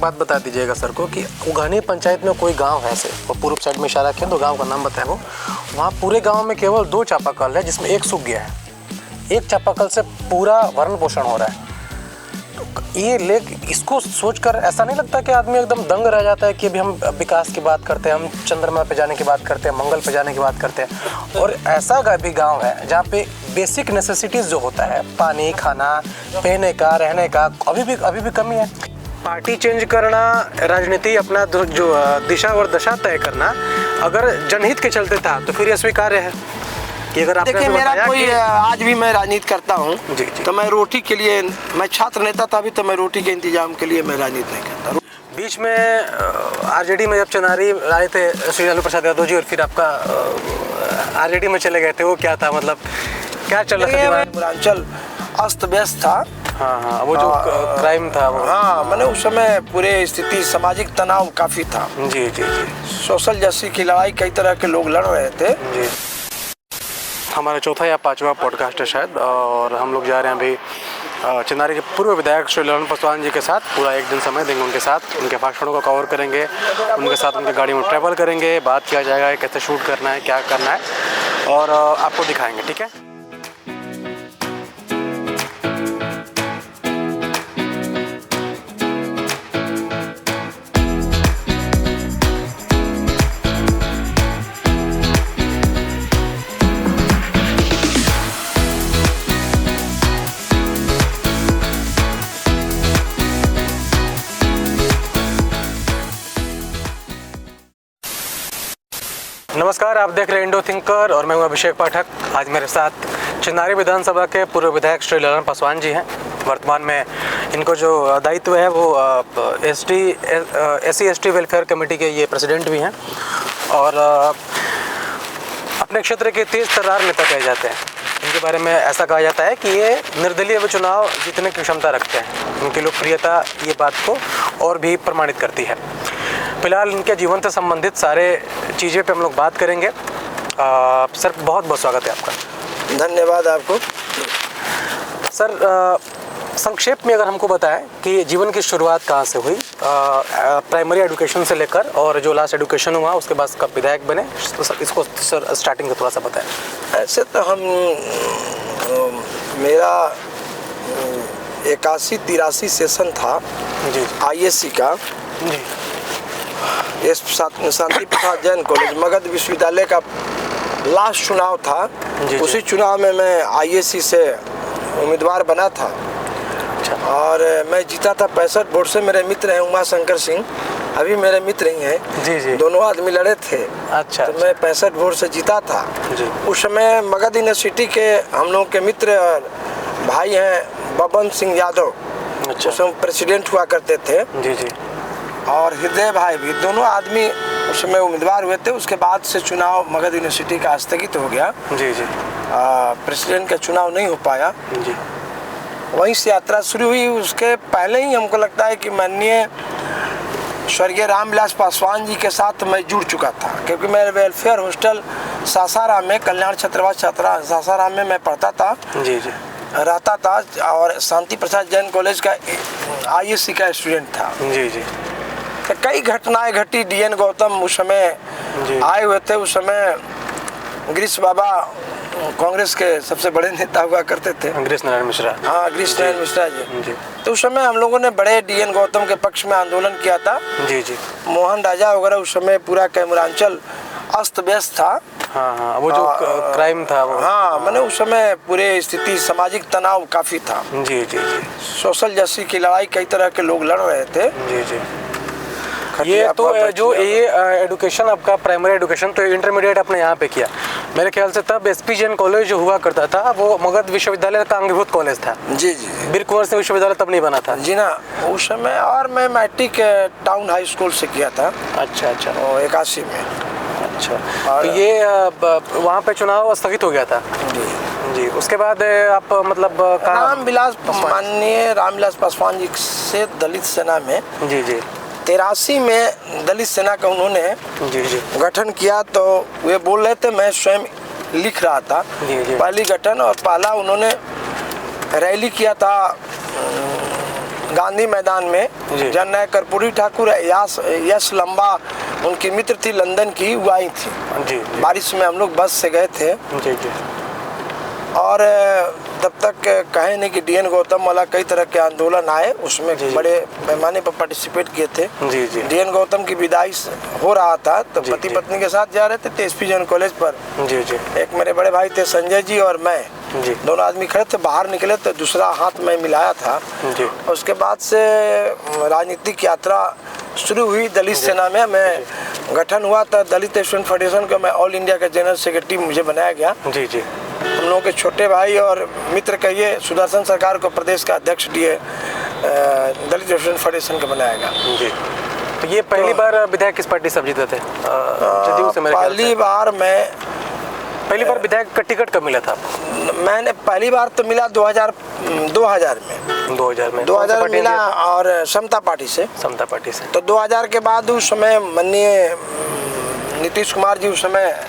बात बता दीजिएगा सर को कि उघानी पंचायत में कोई गांव है ऐसे, और पूर्व साइड में इशारा किया तो गांव का नाम बताया वो, वहाँ पूरे गांव में केवल 2 चापाकल है जिसमें एक सूख गया है। एक चापाकल से पूरा भरण पोषण हो रहा है। तो ये लेक, इसको सोचकर ऐसा नहीं लगता कि आदमी एकदम दंग रह जाता है कि अभी हम विकास की बात करते हैं, हम चंद्रमा पे जाने की बात करते हैं, मंगल पे जाने की बात करते हैं, और ऐसा भी गाँव है जहाँ पे बेसिक नेसेसिटीज़ जो होता है, पानी, खाना, पहने का, रहने का, अभी भी कमी है। पार्टी चेंज करना, राजनीति अपना जो दिशा और दशा तय करना अगर जनहित के चलते था तो फिर यह स्वीकार्य है कि अगर आपने देखिए मेरा कोई आज भी मैं राजनीति करता हूँ तो मैं रोटी के लिए, मैं छात्र नेता था अभी, तो मैं रोटी के इंतजाम के लिए मैं राजनीति नहीं करता। बीच में आरजेडी में जब चुनारी आए थे श्री लालू प्रसाद यादव जी और फिर आपका आरजेडी में चले गए थे, वो क्या था, मतलब क्या चल रहा था? पूर्वांचल अस्त व्यस्त था। हाँ, वो जो क्राइम था वो, हाँ, मैंने उस समय पूरे स्थिति, सामाजिक तनाव काफ़ी था। जी जी जी। सोशल जस्टिस की लड़ाई कई तरह के लोग लड़ रहे थे। जी। हमारा चौथा या 5वां पॉडकास्ट है शायद, और हम लोग जा रहे हैं अभी चिन्नारी के पूर्व विधायक श्री ललन पासवान जी के साथ। पूरा एक दिन समय देंगे उनके साथ, उनके भाषणों को कवर करेंगे, उनके साथ उनकी गाड़ी में ट्रैवल करेंगे, बात किया जाएगा कैसे शूट करना है, क्या करना है, और आपको दिखाएंगे। ठीक है। नमस्कार, आप देख रहे हैं इंडो थिंकर और मैं हूं अभिषेक पाठक। आज मेरे साथ चिन्नारी विधानसभा के पूर्व विधायक श्री ललन पासवान जी हैं। वर्तमान में इनको जो दायित्व है वो SC/ST वेलफेयर कमेटी के ये प्रेसिडेंट भी हैं, और अपने क्षेत्र के तेज तर्रार नेता कहे जाते हैं। इनके बारे में ऐसा कहा जाता है कि ये निर्दलीय चुनाव जीतने की क्षमता रखते हैं। उनकी लोकप्रियता ये बात को और भी प्रमाणित करती है। फिलहाल इनके जीवन से संबंधित सारे चीज़ें पे हम लोग बात करेंगे। सर, बहुत बहुत स्वागत है आपका। धन्यवाद आपको। सर, संक्षेप में अगर हमको बताएं कि जीवन की शुरुआत कहाँ से हुई, प्राइमरी एजुकेशन से लेकर और जो लास्ट एजुकेशन हुआ उसके बाद कब विधायक बने, तो सर इसको सर स्टार्टिंग से थोड़ा सा बताएं। ऐसे तो मेरा 81-83 सेशन था जी ISC का। जी। शांति प्रसाद जैन कॉलेज मगध विश्वविद्यालय का लास्ट चुनाव था। उसी चुनाव में मैं ISC से उम्मीदवार बना था। अच्छा। और मैं जीता था 65 वोट से। मेरे मित्र हैं उमा शंकर सिंह, अभी मेरे मित्र ही हैं। जी जी। दोनों आदमी लड़े थे। अच्छा। तो मैं 65 वोट से जीता था जी। उस समय मगध यूनिवर्सिटी के हम लोग के मित्र भाई हैं बबन सिंह यादव। अच्छा। उस समय प्रेसिडेंट हुआ करते थे। जी जी। और हृदय भाई भी, दोनों आदमी उस समय उम्मीदवार हुए थे। उसके बाद से चुनाव मगध यूनिवर्सिटी का स्थगित हो गया। जी जी। प्रेसिडेंट का चुनाव नहीं हो पाया। जी। वहीं से यात्रा शुरू हुई। उसके पहले ही हमको लगता है कि माननीय स्वर्गीय रामविलास पासवान जी के साथ मैं जुड़ चुका था, क्योंकि मैं वेलफेयर हॉस्टल सासाराम में, कल्याण छात्रावास छात्रा सासाराम में मैं पढ़ता था। जी जी। रहता था, और शांति प्रसाद जैन कॉलेज का ISC का स्टूडेंट था। जी जी। तो कई घटनाएं घटी। DN गौतम उस समय आए हुए थे। उस समय गिरीश बाबा कांग्रेस के सबसे बड़े नेता हुआ करते थे, गिरीश नारायण मिश्रा। हाँ, गिरीश नारायण मिश्रा जी। जी। तो उस समय हम लोगों ने बड़े DN गौतम के पक्ष में आंदोलन किया था। जी जी। मोहन राजा वगैरह, उस समय पूरा कैमूरांचल अस्त व्यस्त था। हाँ, वो जो क्राइम था वो। हाँ, मैंने उस समय पूरे स्थिति, सामाजिक तनाव काफ़ी था। जी जी जी। सोशल जस्टिस की लड़ाई कई तरह के लोग लड़ रहे थे। जी जी। ये तो जो ये एजुकेशन आपका प्राइमरी एजुकेशन, तो इंटरमीडिएट आपने यहाँ पे किया मेरे ख्याल से। तब SP जैन कॉलेज जो हुआ करता था वो मगध विश्वविद्यालय का अंगीभूत कॉलेज था। जी जी। वीर कुंवर सिंह विश्वविद्यालय तब नहीं बना था। जी ना, उस समय। और मैं मैट्रिक टाउन हाई स्कूल से किया था। अच्छा अच्छा। 81 में। अच्छा। तो ये वहाँ पे चुनाव स्थगित हो गया था। जी जी। उसके बाद आप मतलब माननीय रामविलास पासवान जी से दलित सेना में, जी जी, 83 में दलित सेना का उन्होंने जी जी गठन किया। तो वे बोल रहे थे, मैं स्वयं लिख रहा था जी जी। पहली गठन, और पहला उन्होंने रैली किया था गांधी मैदान में जननायक कर्पूरी ठाकुर, यश लंबा उनकी मित्र थी लंदन की, वो आई थी। जी बारिश में हम लोग बस से गए थे। जी जी। और तब तक कहे नहीं कि डीएन गौतम वाला कई तरह के आंदोलन आए, उसमें बड़े पैमाने पर पार्टिसिपेट किए थे। जी जी। डीएन गौतम की विदाई हो रहा था, तो पति पत्नी के साथ जा रहे थे TSP जैन कॉलेज पर। जी जी। एक मेरे बड़े भाई थे संजय जी और मैं, दोनों आदमी खड़े थे, बाहर निकले तो दूसरा हाथ में मिलाया था। जी। उसके बाद से राजनीतिक यात्रा शुरू हुई दलित सेना में। मैं गठन हुआ था दलित स्टूडेंट फेडरेशन का, मैं ऑल इंडिया का जनरल सेक्रेटरी मुझे बनाया गया। जी जी। हम लोगों के छोटे भाई और मित्र कहिए सुदर्शन सरकार को प्रदेश का अध्यक्ष दिए, दलित स्टूडेंट फेडरेशन का बनाया गया। जी। तो ये पहली बार विधायक किस पार्टी से जीते थे? पहली बार विधायक का टिकट कब मिला था? मैंने पहली बार तो मिला 2000 में 2000 मिला, और समता पार्टी से। तो 2000 के बाद उस समय माननीय नीतीश कुमार जी उस समय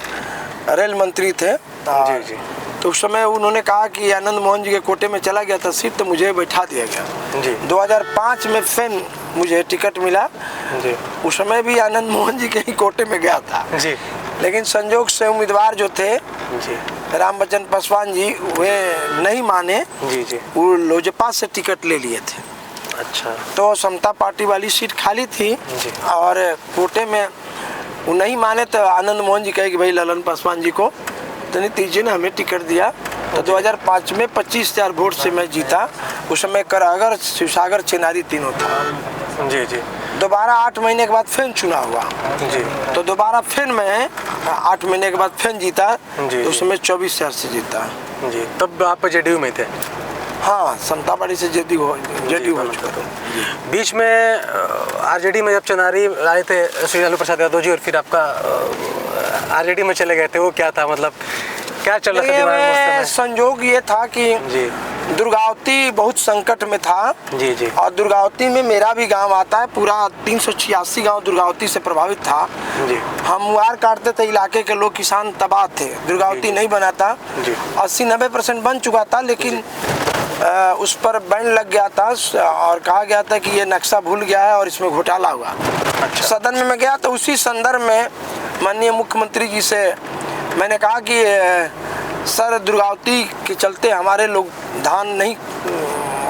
रेल मंत्री थे। जी जी। तो उस समय उन्होंने कहा कि आनंद मोहन जी के कोटे में चला गया था सीट, तो मुझे बैठा दिया गया। जी। 2005 में फिर मुझे टिकट मिला। जी। उस समय भी आनंद मोहन जी के ही कोटे में गया था। जी। लेकिन संजोग से उम्मीदवार जो थे जी रामबच्चन पासवान जी, वे नहीं माने। जी जी। वो लोजपा से टिकट ले लिए थे। अच्छा। तो समता पार्टी वाली सीट खाली थी और कोटे में वो नहीं माने, तो आनंद मोहन जी कहे कि भाई ललन पासवान जी को, तो नीतीश जी ने हमें टिकट दिया। तो 2005 में 25,000 वोट से मैं जीता। उस समय करागर, शिवसागर, चेनारी तीनों था। जी जी। दोबारा 8 महीने के बाद फिर चुनाव हुआ। जी। तो दोबारा फिर मैं 8 महीने के बाद फिर जीता। तो उस समय 24,000 से जीता। जी। तब आप JDU में थे? हाँ, समता पार्टी से JDU हो चुका था। बीच में RJD में जब चेनारी आए थे श्री लालू प्रसाद यादव जी, और फिर आपका RJD में चले गए थे, वो क्या था, मतलब क्या चल रहा था दिमाग में? संजोग ये था कि दुर्गावती बहुत संकट में था। जी जी। और दुर्गावती में मेरा भी गांव आता है, पूरा 386 गांव दुर्गावती से प्रभावित था। जी। हम मुआर काटते थे, इलाके के लोग किसान तबाह थे, दुर्गावती नहीं बना था। 80-90% बन चुका था, लेकिन उस पर बैन लग गया था और कहा गया था कि ये नक्शा भूल गया है और इसमें घोटाला हुआ। अच्छा। सदन में मैं गया तो उसी संदर्भ में माननीय मुख्यमंत्री जी से मैंने कहा कि सर, दुर्गावती के चलते हमारे लोग धान नहीं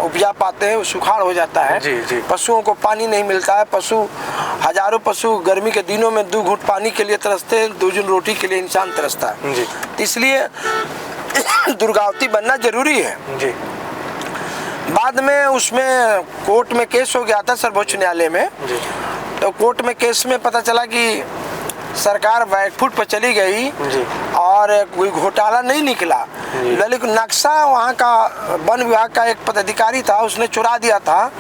उपजा पाते हैं, सुखाड़ हो जाता है। जी जी। पशुओं को पानी नहीं मिलता है, हजारों पशु गर्मी के दिनों में 2 घूंट पानी के लिए तरसते हैं, 2 जून रोटी के लिए इंसान तरसता है। जी। इसलिए दुर्गावती बनना जरूरी है। जी। बाद में उसमें कोर्ट में केस हो गया था सर्वोच्च न्यायालय में। तो कोर्ट में केस में पता चला कि सरकार बैकफुट पर चली गई और कोई घोटाला नहीं निकला, लेकिन नक्शा वहाँ का वन विभाग का एक पदाधिकारी था, उसने चुरा दिया था,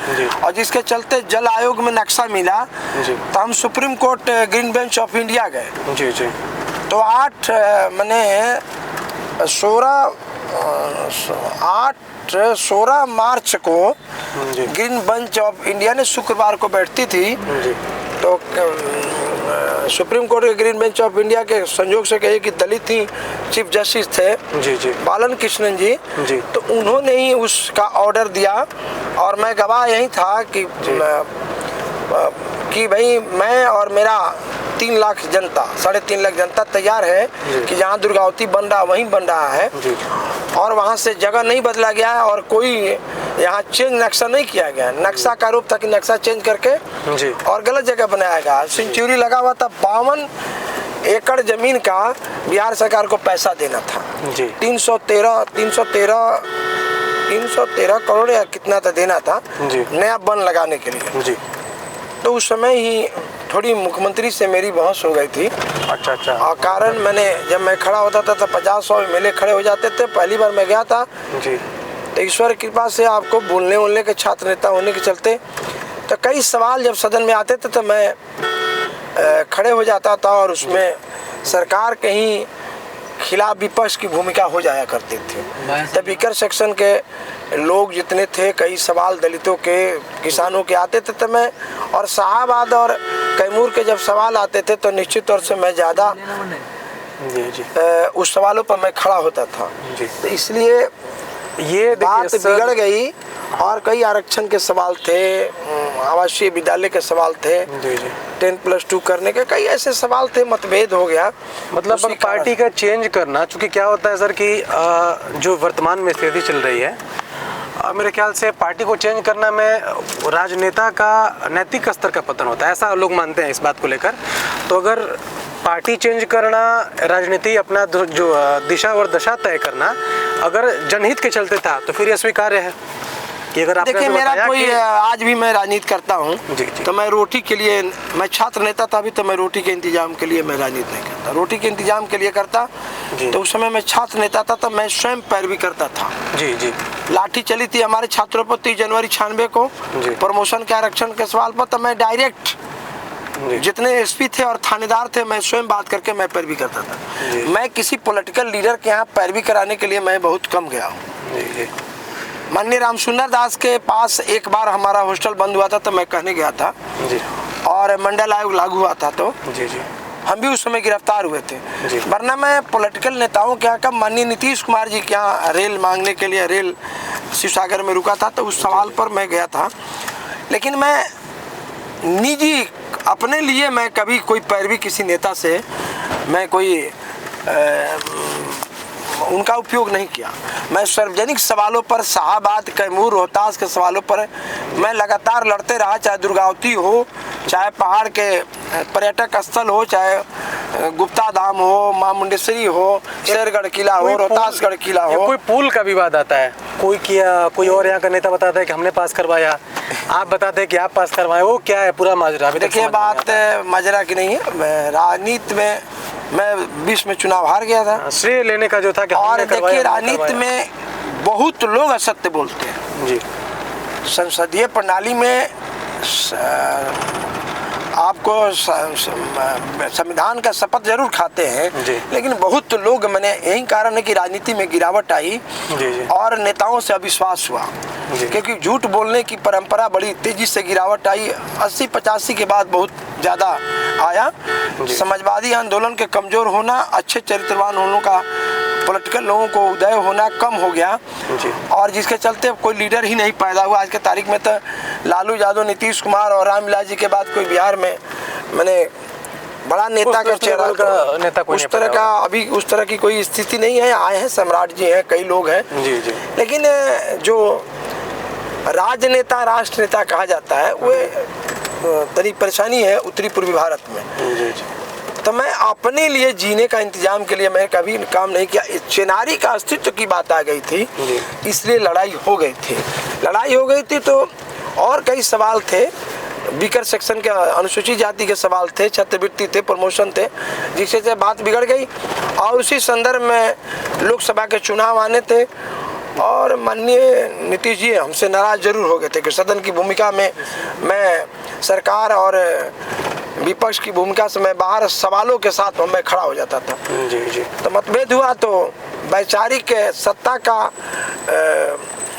और जिसके चलते जल आयोग में नक्शा मिला। तो हम supreme court green bench of India गए। जी जी। तो 16 मार्च को ग्रीन बेंच ऑफ इंडिया ने शुक्रवार को बैठती थी। तो सुप्रीम कोर्ट के ग्रीन बेंच ऑफ इंडिया के संयोग से कहे कि दलित ही चीफ जस्टिस थे। जी जी। बालन कृष्णन जी। जी। तो उन्होंने ही उसका ऑर्डर दिया, और मैं गवाह यही था कि भाई मैं और मेरा 3 लाख जनता, 3.5 लाख जनता तैयार है कि जहाँ दुर्गावती बन रहा वहीं बन रहा है, और वहाँ से जगह नहीं बदला गया है और कोई यहाँ चेंज नक्शा नहीं किया गया। नक्शा का रूप था कि नक्शा चेंज करके और गलत जगह बनाया गया। सेंचुरी लगा हुआ था, 52 एकड़ जमीन का बिहार सरकार को पैसा देना था। 313 करोड़ या कितना था देना था नया वन लगाने के लिए। जी। तो उस समय ही थोड़ी मुख्यमंत्री से मेरी बहस हो गई थी। अच्छा अच्छा। और कारण जब मैं खड़ा होता था तो 50-100 MLA खड़े हो जाते थे। पहली बार मैं गया था। जी। तो ईश्वर कृपा से आपको बोलने के छात्र नेता होने के चलते तो कई सवाल जब सदन में आते थे तो मैं खड़े हो जाता था, और उसमें सरकार के ही खिलाफ विपक्ष की भूमिका हो जाया करती थी। तब स्पीकर सेक्शन के लोग जितने थे, कई सवाल दलितों के, किसानों के आते थे, तो मैं और शाहाबाद और कैमूर के जब सवाल आते थे तो निश्चित तौर से मैं ज़्यादा उस सवालों पर मैं खड़ा होता था। तो इसलिए ये बात देखिए सर, बिगड़ गई और कई आरक्षण के सवाल थे, आवासीय विद्यालय के सवाल थे, जी जी 10+2 करने के कई ऐसे सवाल थे, मतभेद हो गया। मतलब उसी पार्टी का चेंज करना, चूंकि क्या होता है सर कि जो वर्तमान में स्थिति चल रही है, मेरे ख्याल से पार्टी को चेंज करना में राजनेता का नैतिक स्तर का पतन होता है, ऐसा लोग मानते हैं इस बात को लेकर। तो अगर पार्टी चेंज करना, राजनीति अपना जो दिशा और दशा तय करना अगर जनहित के चलते था तो फिर यह स्वीकार्य है कि अगर आपने देखिए मेरा कोई आज भी मैं राजनीति करता हूँ जी, जी। तो मैं रोटी के लिए, मैं छात्र नेता था अभी, तो मैं रोटी के इंतजाम के लिए मैं राजनीति नहीं करता, रोटी के इंतजाम के लिए करता। तो उस समय मैं छात्र नेता था, तो मैं स्वयं पैरवी करता था। जी जी लाठी चली थी हमारे छात्रों पर 30 जनवरी 96 को प्रमोशन के आरक्षण के सवाल पर, तो मैं डायरेक्ट जितने एसपी थे और थानेदार थे, मैं स्वयं बात करके मैं पैरवी करता था। मैं किसी पॉलिटिकल लीडर के यहाँ पैरवी कराने के लिए मैं बहुत कम गया हूँ। माननीय रामसुंदर दास के पास एक बार हमारा हॉस्टल बंद हुआ था, तो मैं कहने गया था जी। और मंडल आयोग लागू हुआ था, तो जी जी हम भी उस समय गिरफ्तार हुए थे। वरना मैं पॉलिटिकल नेताओं के यहाँ का, माननीय नीतीश कुमार जी के यहाँ रेल मांगने के लिए रेल शिवसागर में रुका था, तो उस सवाल पर मैं गया था। लेकिन मैं निजी अपने लिए मैं कभी कोई पैरवी किसी नेता से मैं कोई उनका उपयोग नहीं किया। मैं सार्वजनिक सवालों पर, शाहाबाद, कैमूर, रोहतास के सवालों पर मैं लगातार लड़ते रहा, चाहे दुर्गावती हो, चाहे पहाड़ के पर्यटक स्थल हो, चाहे गुप्ता धाम हो, मां मुंडेश्वरी हो, शेरगढ़ किला हो, रोहतासगढ़ किला हो। कोई पुल का विवाद आता है, कोई किया, कोई और यहाँ का नेता बताता है कि हमने पास करवाया, आप बताते हैं कि आप पास करवाए, वो क्या है पूरा माजरा? देखिए बात माजरा की नहीं है, राजनीति में मैं 20 में चुनाव हार गया था, श्रेय लेने का जो था कि और देखिए राजनीति में बहुत लोग असत्य बोलते हैं जी। संसदीय प्रणाली में आपको संविधान का शपथ जरूर खाते हैं, लेकिन बहुत लोग, मैंने यही कारण है कि राजनीति में गिरावट आई और नेताओं से अविश्वास हुआ, क्योंकि झूठ बोलने की परंपरा बड़ी तेजी से गिरावट आई। 80-85 के बाद बहुत ज़्यादा आया। समाजवादी आंदोलन के कमज़ोर होना, अच्छे चरित्रवान होने का, पॉलिटिकल लोगों को उदय होना कम हो गया, और जिसके चलते कोई लीडर ही नहीं पैदा हुआ। आज के तारीख में तो लालू यादव, नीतीश कुमार और रामविलास जी के बाद कोई बिहार में मैंने बड़ा नेता का चेहरा, उस तरह का अभी उस तरह की कोई स्थिति नहीं है। आए हैं सम्राट जी हैं, कई लोग हैं, लेकिन जो राजनेता, राष्ट्र नेता कहा जाता है, वो तरी परेशानी है उत्तरी पूर्वी भारत में। तो मैं अपने लिए जीने का इंतजाम के लिए मैं कभी काम नहीं किया। चिनारी का अस्तित्व की बात आ गई थी, इसलिए लड़ाई हो गई थी। तो और कई सवाल थे, बीकर सेक्शन के, अनुसूचित जाति के सवाल थे, छात्रवृत्ति थे, प्रमोशन थे, जिससे बात बिगड़ गई। और उसी संदर्भ में लोकसभा के चुनाव आने थे, और माननीय नीतीश जी हमसे नाराज जरूर हो गए थे कि सदन की भूमिका में मैं सरकार और विपक्ष की भूमिका से मैं बाहर सवालों के साथ मैं खड़ा हो जाता था। तो मतभेद हुआ, तो वैचारिक सत्ता का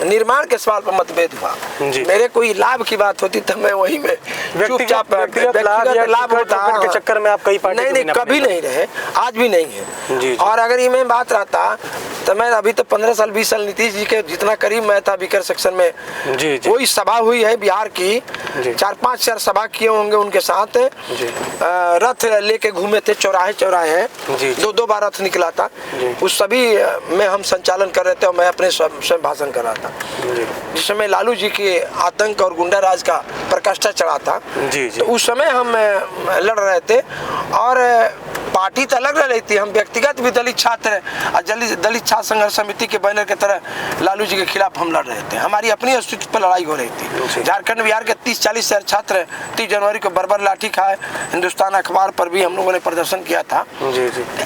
निर्माण के सवाल पर मतभेद हुआ। मेरे कोई लाभ की बात होती तो मैं वही में चुपचाप लाभ होता के चक्कर में आप कई पार्टी नहीं कभी नहीं रहे, आज भी नहीं है। और अगर ये मैं बात रहता तो मैं अभी तो 15 साल 20 साल नीतीश जी के जितना करीब मैं था बीकर सेक्शन में, वही सभा हुई है बिहार की, 4-5 सभा किए होंगे उनके साथ। रथ लेके घूमे थे चौराहे 2 बार रथ निकला था, उस सभी में हम संचालन कर रहे थे और मैं अपने स्वयं भाषण कर रहा था। जिस समय लालू जी के आतंक और गुंडा राज का प्रकाष्ठा चढ़ा था, तो उस समय हम लड़ रहे थे, और पार्टी तो अलग रही थी, हम व्यक्तिगत भी दलित छात्र दलित छात्र संघर्ष समिति के बैनर की तरह लालू जी के खिलाफ हम लड़ रहे थे। हमारी अपनी अस्तित्व पर लड़ाई हो रही थी। झारखंड बिहार के 30-40 शहर छात्र 30 जनवरी को बर्बर लाठी खाए, हिंदुस्तान अखबार पर भी हम लोगों ने प्रदर्शन किया था।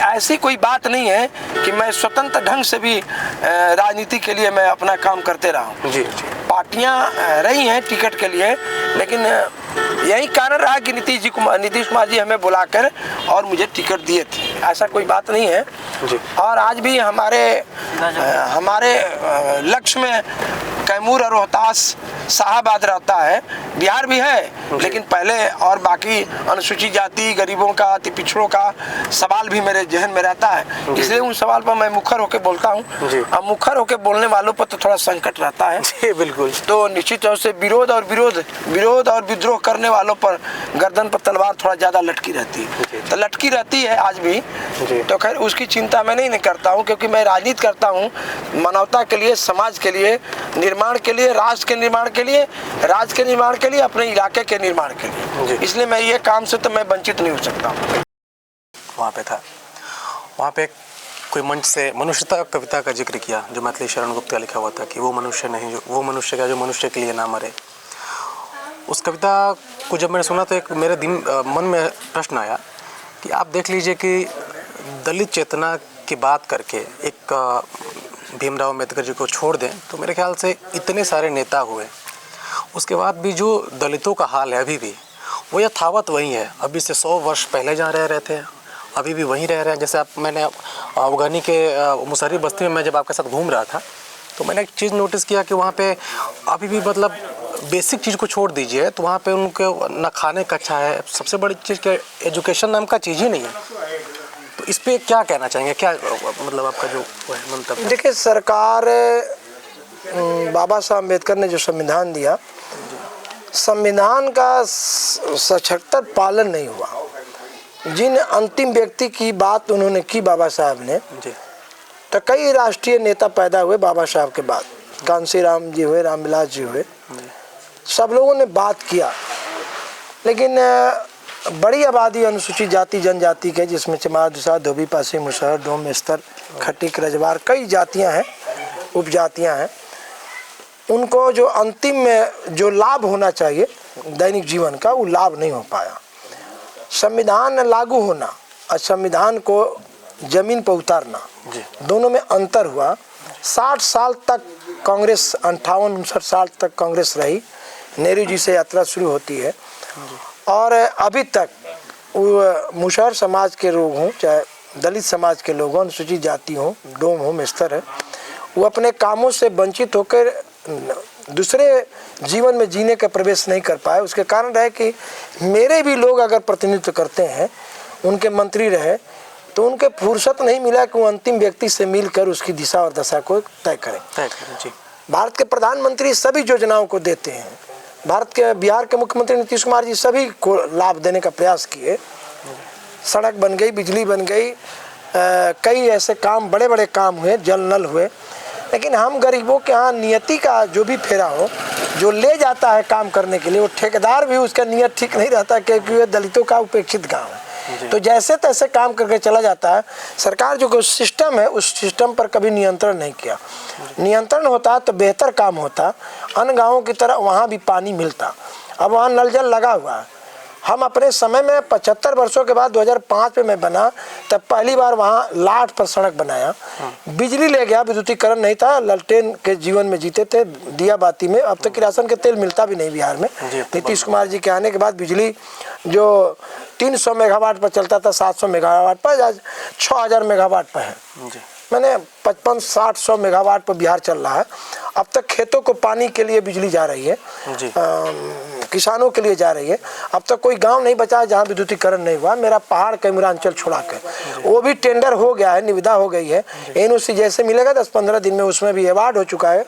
ऐसी कोई बात नहीं है कि मैं स्वतंत्र ढंग से भी राजनीति के लिए मैं अपना काम करते रहा हूँ। पार्टियां रही हैं टिकट के लिए, लेकिन यही कारण रहा कि नीतीश कुमार जी हमें बुलाकर और मुझे टिकट दिए थे, ऐसा कोई बात नहीं है। और आज भी हमारे लक्ष्य में कैमूर और रोहतास शाहाबाद रहता है, बिहार भी है, लेकिन पहले और बाकी अनुसूचित जाति गरीबों का अति पिछड़ों का सवाल भी मेरे जहन में रहता है, इसलिए उन सवाल पर मैं मुखर होकर बोलता हूँ। अब मुखर होकर बोलने वालों पर तो थोड़ा संकट रहता है जी बिल्कुल। तो निश्चित तौर से विरोध और विद्रोह करने वालों पर गर्दन पर तलवार थोड़ा ज्यादा लटकी रहती है, तो लटकी रहती है आज भी। तो खैर उसकी चिंता मैं नहीं करता हूँ, क्योंकि मैं राजनीति करता हूँ मानवता के लिए, समाज के लिए, निर्माण के लिए, राष्ट्र के निर्माण के लिए, राज्य के निर्माण के लिए, अपने इलाके के निर्माण के लिए, इसलिए मैं ये काम से तो मैं वंचित नहीं हो सकता। वहाँ पे था, वहाँ पे कोई मंच से मनुष्यता कविता का जिक्र किया जो मैथिली शरण गुप्त का लिखा हुआ था कि वो मनुष्य नहीं, जो वो मनुष्य का जो मनुष्य के लिए ना मरे। उस कविता को जब मैंने सुना तो एक मेरे मन में प्रश्न आया कि आप देख लीजिए कि दलित चेतना की बात करके एक भीमराव अम्बेडकर जी को छोड़ दें तो मेरे ख्याल से इतने सारे नेता हुए, उसके बाद भी जो दलितों का हाल है अभी भी वो यथावत वही है। अभी से 100 वर्ष पहले जहाँ रह रहे थे अभी भी वहीं रह रहे हैं। जैसे मैंने अफगानी के मुसहरी बस्ती में मैं जब आपके साथ घूम रहा था तो मैंने एक चीज़ नोटिस किया कि वहाँ पे अभी भी मतलब बेसिक चीज़ को छोड़ दीजिए तो वहाँ पे उनको ना खाने का अच्छा है, सबसे बड़ी चीज़ क्या एजुकेशन नाम का चीज़ ही नहीं है। तो इस पर क्या कहना चाहेंगे, क्या मतलब आपका जो मंतव्य? देखिए, सरकार बाबा साहब अम्बेडकर ने जो संविधान दिया, संविधान का सशक्त पालन नहीं हुआ। जिन अंतिम व्यक्ति की बात उन्होंने की बाबा साहब ने, तो कई राष्ट्रीय नेता पैदा हुए बाबा साहब के बाद, कांसी राम जी हुए, रामविलास जी हुए, सब लोगों ने बात किया, लेकिन बड़ी आबादी अनुसूचित जाति जनजाति के, जिसमें चमार, दुसाध, धोबी, पासी, मुसहर, डोम, मेस्तर, खट्टिक, रजवार, कई जातियां हैं, उपजातियां हैं, उनको जो अंतिम में जो लाभ होना चाहिए दैनिक जीवन का, वो लाभ नहीं हो पाया। संविधान लागू होना और संविधान को जमीन पर उतारना, दोनों में अंतर हुआ। 60 साल तक कांग्रेस, 58-59 साल तक कांग्रेस रही, नेहरू जी से यात्रा शुरू होती है, और अभी तक वो मुसहर समाज के लोग हों, चाहे दलित समाज के लोग हों, अनुसूचित जाति हों, डोम हो, मेस्तर है, वो अपने कामों से वंचित होकर दूसरे जीवन में जीने का प्रवेश नहीं कर पाए। उसके कारण है कि मेरे भी लोग अगर प्रतिनिधित्व करते हैं, उनके मंत्री रहे, तो उनके फुर्सत नहीं मिला कि वो अंतिम व्यक्ति से मिलकर उसकी दिशा और दशा को तय करें। जी। भारत के प्रधानमंत्री सभी योजनाओं को देते हैं, भारत के बिहार के मुख्यमंत्री नीतीश कुमार जी सभी को लाभ देने का प्रयास किए, सड़क बन गई, बिजली बन गई, कई ऐसे काम, बड़े बड़े काम हुए, जल नल हुए, लेकिन हम गरीबों के यहाँ नियति का जो भी फेरा हो, जो ले जाता है काम करने के लिए, वो ठेकेदार भी उसका नियत ठीक नहीं रहता, क्योंकि वह दलितों का उपेक्षित गाँव है, तो जैसे तैसे काम करके चला जाता है। सरकार जो सिस्टम है, उस सिस्टम पर कभी नियंत्रण नहीं किया। नियंत्रण होता तो बेहतर काम होता, अन्य गाँवों की तरह वहाँ भी पानी मिलता। अब वहाँ नल जल लगा हुआ है। हम अपने समय में 75 वर्षों के बाद 2005 में मैं बना, तब पहली बार वहाँ लाठ पर सड़क बनाया, बिजली ले गया, विद्युतीकरण नहीं था, ललटेन के जीवन में जीते थे, दिया बाती में। अब तक किरासन के तेल मिलता भी नहीं बिहार में। नीतीश कुमार जी के आने के बाद बिजली जो 300 मेगावाट पर चलता था, 700 मेगावाट पर, आज 6000 मेगावाट पर है। मैंने 55-60-100 मेगावाट पर बिहार चल रहा है। अब तक खेतों को पानी के लिए बिजली जा रही है, किसानों के लिए जा रही है। अब तक कोई गांव नहीं बचा है जहां विद्युतीकरण नहीं हुआ। मेरा पहाड़ कैमूरांचल छोड़ा कर वो भी टेंडर हो गया है, निविदा हो गई है, एनओसी जैसे मिलेगा 10-15 दिन में उसमें भी अवार्ड हो चुका है।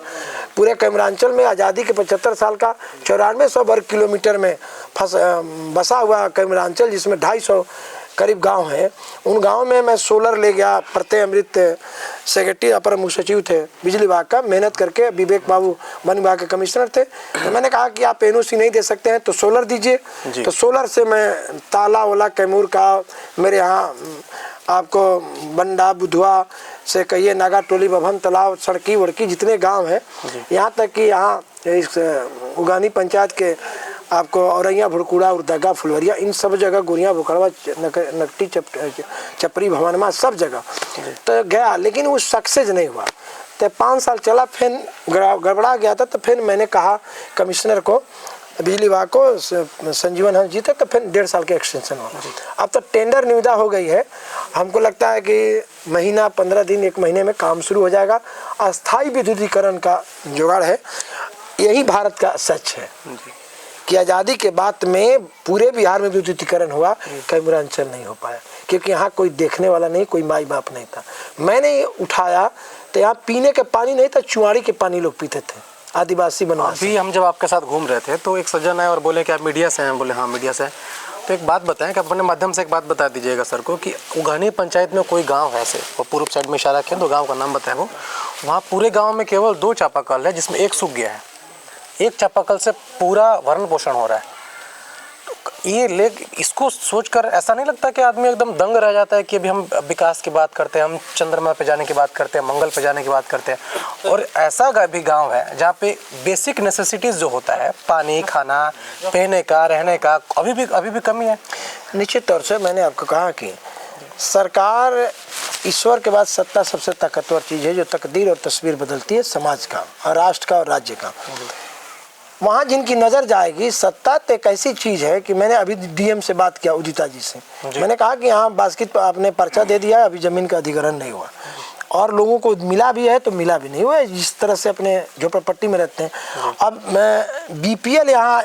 पूरे कैमूरांचल में आज़ादी के 75 साल का 9400 वर्ग किलोमीटर में बसा हुआ कैमूरांचल, जिसमें 250 करीब गांव है। उन गांव में मैं सोलर ले गया। प्रत्यय अमृत सेक्रेटरी अपर मुख्य सचिव थे बिजली विभाग का, मेहनत करके विवेक बाबू वन विभाग के कमिश्नर थे। तो मैंने कहा कि आप एनओसी नहीं दे सकते हैं तो सोलर दीजिए। तो सोलर से मैं ताला वाला कैमूर का, मेरे यहाँ आपको बंडा बुधवा से कहिए, नागा टोली, बभन, तालाब, सड़की वड़की जितने गाँव हैं, यहाँ तक कि यहाँ इस उगानी पंचायत के आपको औरैया, भुड़कुड़ा, उर्दगा, फुलवरिया, इन सब जगह, गुरिया, बुखड़वा, नकटी, चपरी, भवनमा, सब जगह तो गया, लेकिन वो सक्सेस नहीं हुआ। तो 5 साल चला, फिर गड़बड़ा गया था। तो फिर मैंने कहा कमिश्नर को बिजली विभाग को संजीवन हम जीते तो फिर 1.5 साल के एक्सटेंशन हो। अब तो टेंडर निविदा हो गई है, हमको लगता है कि महीना 15 दिन 1 महीने में काम शुरू हो जाएगा। अस्थायी विद्युतीकरण का जुगाड़ है। यही भारत का सच है कि आज़ादी के बाद में पूरे बिहार में विद्युतीकरण हुआ, कैमूरांचल नहीं हो पाया क्योंकि यहाँ कोई देखने वाला नहीं, कोई माई बाप नहीं था। मैंने ये उठाया तो यहाँ पीने के पानी नहीं था, चुआड़ी के पानी लोग पीते थे, आदिवासी बनवासी। अभी हम जब आपके साथ घूम रहे थे तो एक सज्जन आए और बोले कि आप मीडिया से हैं। बोले हाँ मीडिया से हैं। तो एक बात बताएं कि अपने माध्यम से एक बात बता दीजिएगा सर को कि उगानी पंचायत में कोई गांव है ऐसे, वो पूर्व साइड में इशारा किया तो गांव का नाम बताएं। वो वहाँ पूरे गांव में केवल 2 चापाकल है जिसमें एक सूख गया है। एक चापाकल से पूरा भरण पोषण हो रहा है। ये इसको सोचकर ऐसा नहीं लगता कि आदमी एकदम दंग रह जाता है कि अभी हम विकास की बात करते हैं, हम चंद्रमा पे जाने की बात करते हैं, मंगल पे जाने की बात करते हैं, और ऐसा भी गांव है जहाँ पे बेसिक नेसेसिटीज़ जो होता है, पानी, खाना, पहने का, रहने का, अभी भी कमी है। निश्चित तौर से मैंने आपको कहा कि सरकार, ईश्वर के बाद सत्ता सबसे ताकतवर चीज़ है जो तकदीर और तस्वीर बदलती है समाज का और राष्ट्र का और राज्य का। वहाँ जिनकी नज़र जाएगी, सत्ता तो एक ऐसी चीज़ है कि मैंने अभी डीएम से बात किया, उदिता जी से, मैंने कहा कि यहाँ बास्केट आपने पर्चा दे दिया, अभी ज़मीन का अधिग्रहण नहीं हुआ और लोगों को मिला भी है तो मिला भी नहीं हुआ है जिस तरह से अपने झोपड़पट्टी में रहते हैं। अब मैं बीपीएल यहाँ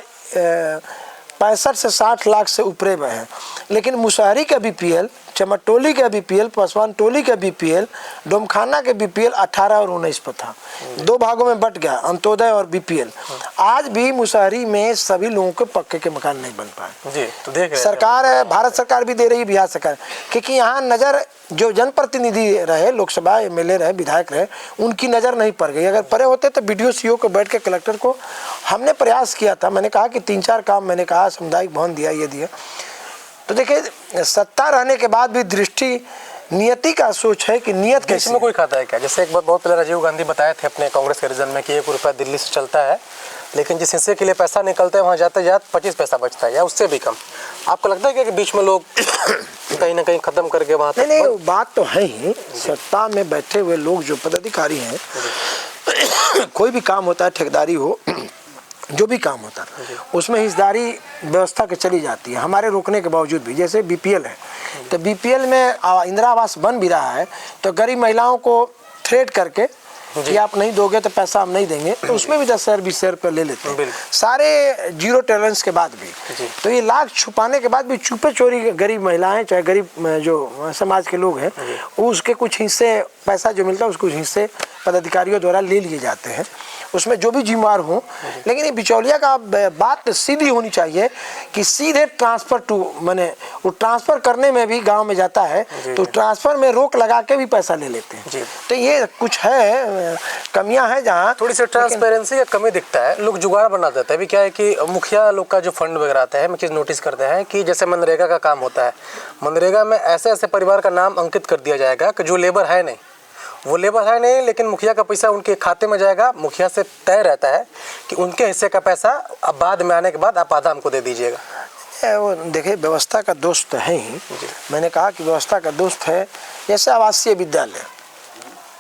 65 से 60 लाख से ऊपरे है, लेकिन मुसहरी का बीपीएल, चमटोली का बीपीएल, पसवान टोली का बीपीएल, डोमखाना के बीपीएल 18 और 19 पर था। 2 भागों में बट गया, अंत्योदय और बीपीएल। आज भी मुसहरी में सभी लोगों के पक्के के मकान नहीं बन पाए जी। तो देख रहे सरकार है, भारत सरकार भी दे रही है, बिहार सरकार, क्योंकि यहाँ नज़र जो जनप्रतिनिधि रहे, लोकसभा एमएलए रहे, विधायक रहे, उनकी नज़र नहीं पड़ गई। अगर पड़े होते तो बीडीओ सीओ को बैठ के कलेक्टर को हमने प्रयास किया था। मैंने कहा कि 3-4 काम मैंने कहा, सामुदायिक भवन दिया, ये दिया। तो देखिए, सत्ता रहने के बाद भी दृष्टि नियति का सोच है कि नियत कैसे में कोई खाता है क्या? जैसे एक बार बहुत पहले राजीव गांधी बताए थे अपने कांग्रेस के रीजन में कि 1 रुपया दिल्ली से चलता है, लेकिन जिस हिस्से के लिए पैसा निकलता है वहाँ जाते जाते 25 पैसा बचता है या उससे भी कम। आपको लगता है क्या कि बीच में लोग कहीं ना कहीं खत्म करके वहाँ? नहीं, बात तो है ही, सत्ता में बैठे हुए लोग जो पदाधिकारी हैं, कोई भी काम होता है, ठेकेदारी हो, जो भी काम होता है, उसमें हिस्सेदारी व्यवस्था के चली जाती है हमारे रोकने के बावजूद भी। जैसे बीपीएल है, तो बीपीएल में इंदिरा आवास बन भी रहा है, तो गरीब महिलाओं को थ्रेट करके कि आप नहीं दोगे तो पैसा हम नहीं देंगे, तो उसमें भी 10,000 20,000 रुपये ले लेते हैं, सारे जीरो टॉलरेंस के बाद भी। तो ये लाख छुपाने के बाद भी चुपे चोरी गरीब महिलाएं, चाहे गरीब जो समाज के लोग हैं, उसके कुछ हिस्से पैसा जो मिलता है उसके कुछ हिस्से पदाधिकारियों द्वारा ले लिए जाते हैं, उसमें जो भी जिम्मेवार हों। लेकिन ये बिचौलिया का बात सीधी होनी चाहिए कि सीधे ट्रांसफ़र टू, मैंने वो ट्रांसफ़र करने में भी गांव में जाता है तो ट्रांसफ़र में रोक लगा के भी पैसा ले लेते हैं। तो ये कुछ है, कमियां हैं जहाँ थोड़ी सी ट्रांसपेरेंसी का कमी दिखता है, लोग जुगाड़ बना देते हैं। अभी क्या है कि मुखिया लोग का जो फंड वगैरह आता है, हम चीज़ नोटिस करते हैं कि जैसे मनरेगा का काम होता है, मनरेगा में ऐसे ऐसे परिवार का नाम अंकित कर दिया जाएगा कि जो लेबर है नहीं, वो लेबर है नहीं, लेकिन मुखिया का पैसा उनके खाते में जाएगा। मुखिया से तय रहता है कि उनके हिस्से का पैसा अब बाद में आने के बाद आप आधा हमको दे दीजिएगा। वो देखिए, व्यवस्था का दोष तो है ही। मैंने कहा कि व्यवस्था का दोष है। जैसे आवासीय विद्यालय,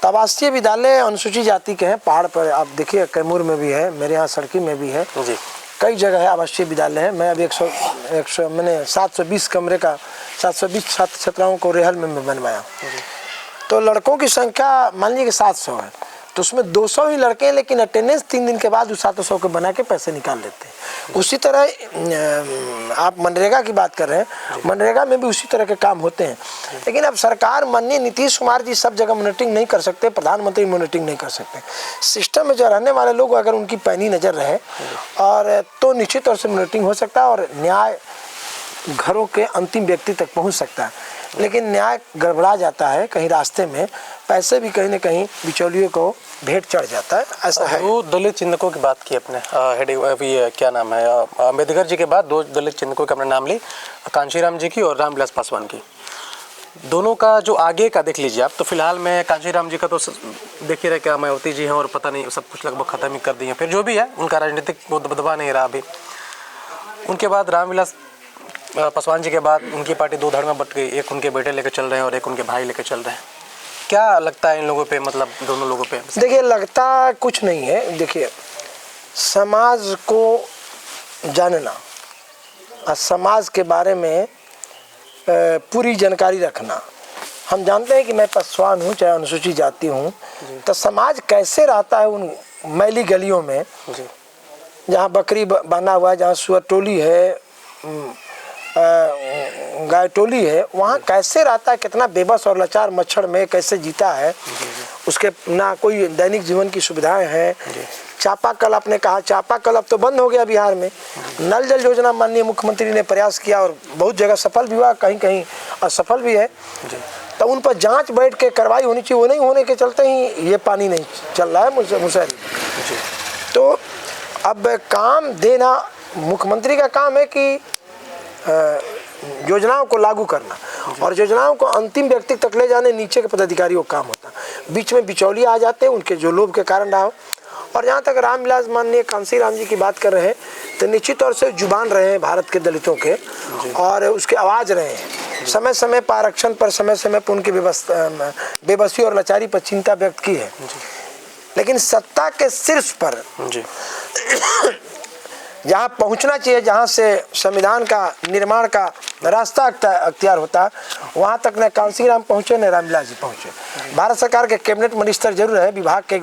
तो आवासीय विद्यालय अनुसूचित जाति के हैं, पहाड़ पर आप देखिए, कैमूर में भी है, मेरे यहाँ सड़की में भी है, कई जगह है आवासीय विद्यालय है। मैं अभी 100 मैंने 720 कमरे का 720 छात्र छात्राओं को रेहल में बनवाया। तो लड़कों की संख्या मान लीजिए कि 700 है, तो उसमें 200 ही लड़के हैं, लेकिन अटेंडेंस 3 दिन के बाद उस 700 को बना के पैसे निकाल लेते हैं। उसी तरह आप मनरेगा की बात कर रहे हैं, मनरेगा में भी उसी तरह के काम होते हैं। लेकिन अब सरकार, माननीय नीतीश कुमार जी सब जगह मॉनिटरिंग नहीं कर सकते, प्रधानमंत्री मॉनिटरिंग नहीं कर सकते। सिस्टम में जो रहने वाले लोग अगर उनकी पैनी नज़र रहे और तो निश्चित तौर से मॉनिटरिंग हो सकता है और न्याय घरों के अंतिम व्यक्ति तक पहुँच सकता है। लेकिन न्याय गड़बड़ा जाता है, कहीं रास्ते में पैसे भी कहीं ना कहीं बिचौलियों को भेंट चढ़ जाता है, ऐसा है। 2 दलित चिन्हकों की बात की अपने अभी क्या नाम है, अम्बेडकर जी के बाद 2 दलित चिन्हकों का अपने नाम ली, कांशीराम जी की और रामविलास पासवान की। दोनों का जो आगे का देख लीजिए आप, तो फिलहाल में कांशीराम जी का तो देखिए रहे क्या मायावती जी हैं और पता नहीं सब कुछ लगभग ख़त्म ही कर दिए, फिर जो भी है उनका राजनीतिक वो दबदबा नहीं रहा अभी। उनके बाद रामविलास पासवान जी के बाद उनकी पार्टी 2 धड़ में बट गई, एक उनके बेटे लेकर चल रहे हैं और एक उनके भाई लेकर चल रहे हैं। क्या लगता है इन लोगों पे, मतलब दोनों लोगों पे? देखिए, लगता कुछ नहीं है। देखिए, समाज को जानना और समाज के बारे में पूरी जानकारी रखना। हम जानते हैं कि मैं पासवान हूँ, चाहे अनुसूचित जाति हूँ, तो समाज कैसे रहता है उन मैली गलियों में जहाँ बकरी बना हुआ है, जहाँ सुअर टोली है, गाय टोली है, वहाँ कैसे रहता है, कितना बेबस और लाचार मच्छर में कैसे जीता है। उसके ना कोई दैनिक जीवन की सुविधाएं हैं। चापाकल, आपने कहा चापाकल अब तो बंद हो गया बिहार में। नल जल योजना माननीय मुख्यमंत्री ने प्रयास किया और बहुत जगह सफल भी हुआ, कहीं कहीं असफल भी है। तो उन पर जांच बैठ के कार्रवाई होनी चाहिए। वो नहीं होने के चलते ही ये पानी नहीं चल रहा है मुसहरी। तो अब काम देना मुख्यमंत्री का काम है कि योजनाओं को लागू करना और योजनाओं को अंतिम व्यक्ति तक ले जाने नीचे के पदाधिकारियों का काम होता है। बीच में बिचौलिए आ जाते हैं उनके जो लोभ के कारण रहा हो। और जहाँ तक रामविलास माननीय कांसीराम जी की बात कर रहे हैं तो निश्चित तौर से जुबान रहे हैं भारत के दलितों के और उसके आवाज़ रहे हैं। समय समय पर आरक्षण पर समय समय पर उनकी बेबसी और लाचारी पर चिंता व्यक्त की है। लेकिन सत्ता के शीर्ष पर जहाँ पहुँचना चाहिए, जहाँ से संविधान का निर्माण का रास्ता अख्तियार होता है, वहाँ तक न कांसीराम पहुँचे न रामविलास जी पहुँचे। भारत सरकार के कैबिनेट मिनिस्टर जरूर है, विभाग के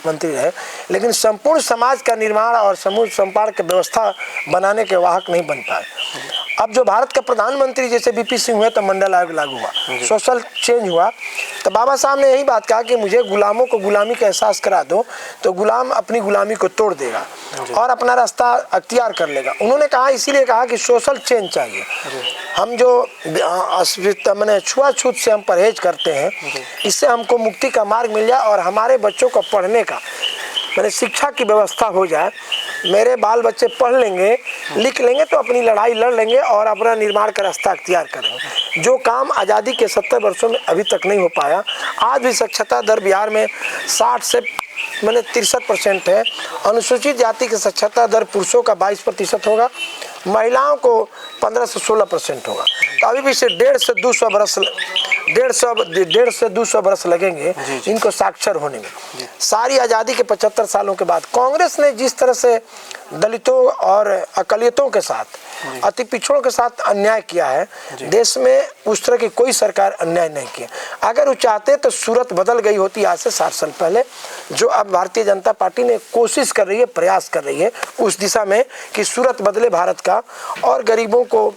मंत्री रहे, लेकिन संपूर्ण समाज का निर्माण और समूह संपर्क की व्यवस्था बनाने के वाहक नहीं बन पाए। अब जो भारत के प्रधानमंत्री जैसे बीपी सिंह हुए तो मंडल आयोग लागू हुआ, सोशल चेंज हुआ। तो बाबा साहब ने यही बात कहा कि मुझे गुलामों को गुलामी का एहसास करा दो तो गुलाम अपनी गुलामी को तोड़ देगा और अपना रास्ता अख्तियार कर लेगा। उन्होंने कहा, इसीलिए कहा कि सोशल चेंज चाहिए। हम जो मैंने छुआछूत से हम परहेज करते हैं, इससे हमको मुक्ति का मार्ग मिल जाए और हमारे बच्चों को पढ़ने का मैंने शिक्षा की व्यवस्था हो जाए। मेरे बाल बच्चे पढ़ लेंगे, लिख लेंगे तो अपनी लड़ाई लड़ लेंगे और अपना निर्माण का रास्ता अख्तियार करेंगे। जो काम आज़ादी के 70 वर्षों में अभी तक नहीं हो पाया। आज भी साक्षरता दर बिहार में 60 से 63% है। अनुसूचित जाति की साक्षरता दर पुरुषों का 22% होगा, महिलाओं को 15 से 16% होगा। तो अभी भी से 150 से 200 बरस लगेंगे इनको साक्षर होने में। सारी आज़ादी के 75 सालों के बाद कांग्रेस ने जिस तरह से दलितों और अकलियतों के साथ, अति पिछड़ों के साथ अन्याय किया है, देश में उस तरह की कोई सरकार अन्याय नहीं किया। अगर वो चाहते तो सूरत बदल गई होती आज से 60 साल पहले। जो अब भारतीय जनता पार्टी ने कोशिश कर रही है, प्रयास कर रही है उस दिशा में कि सूरत बदले भारत का और गरीबों को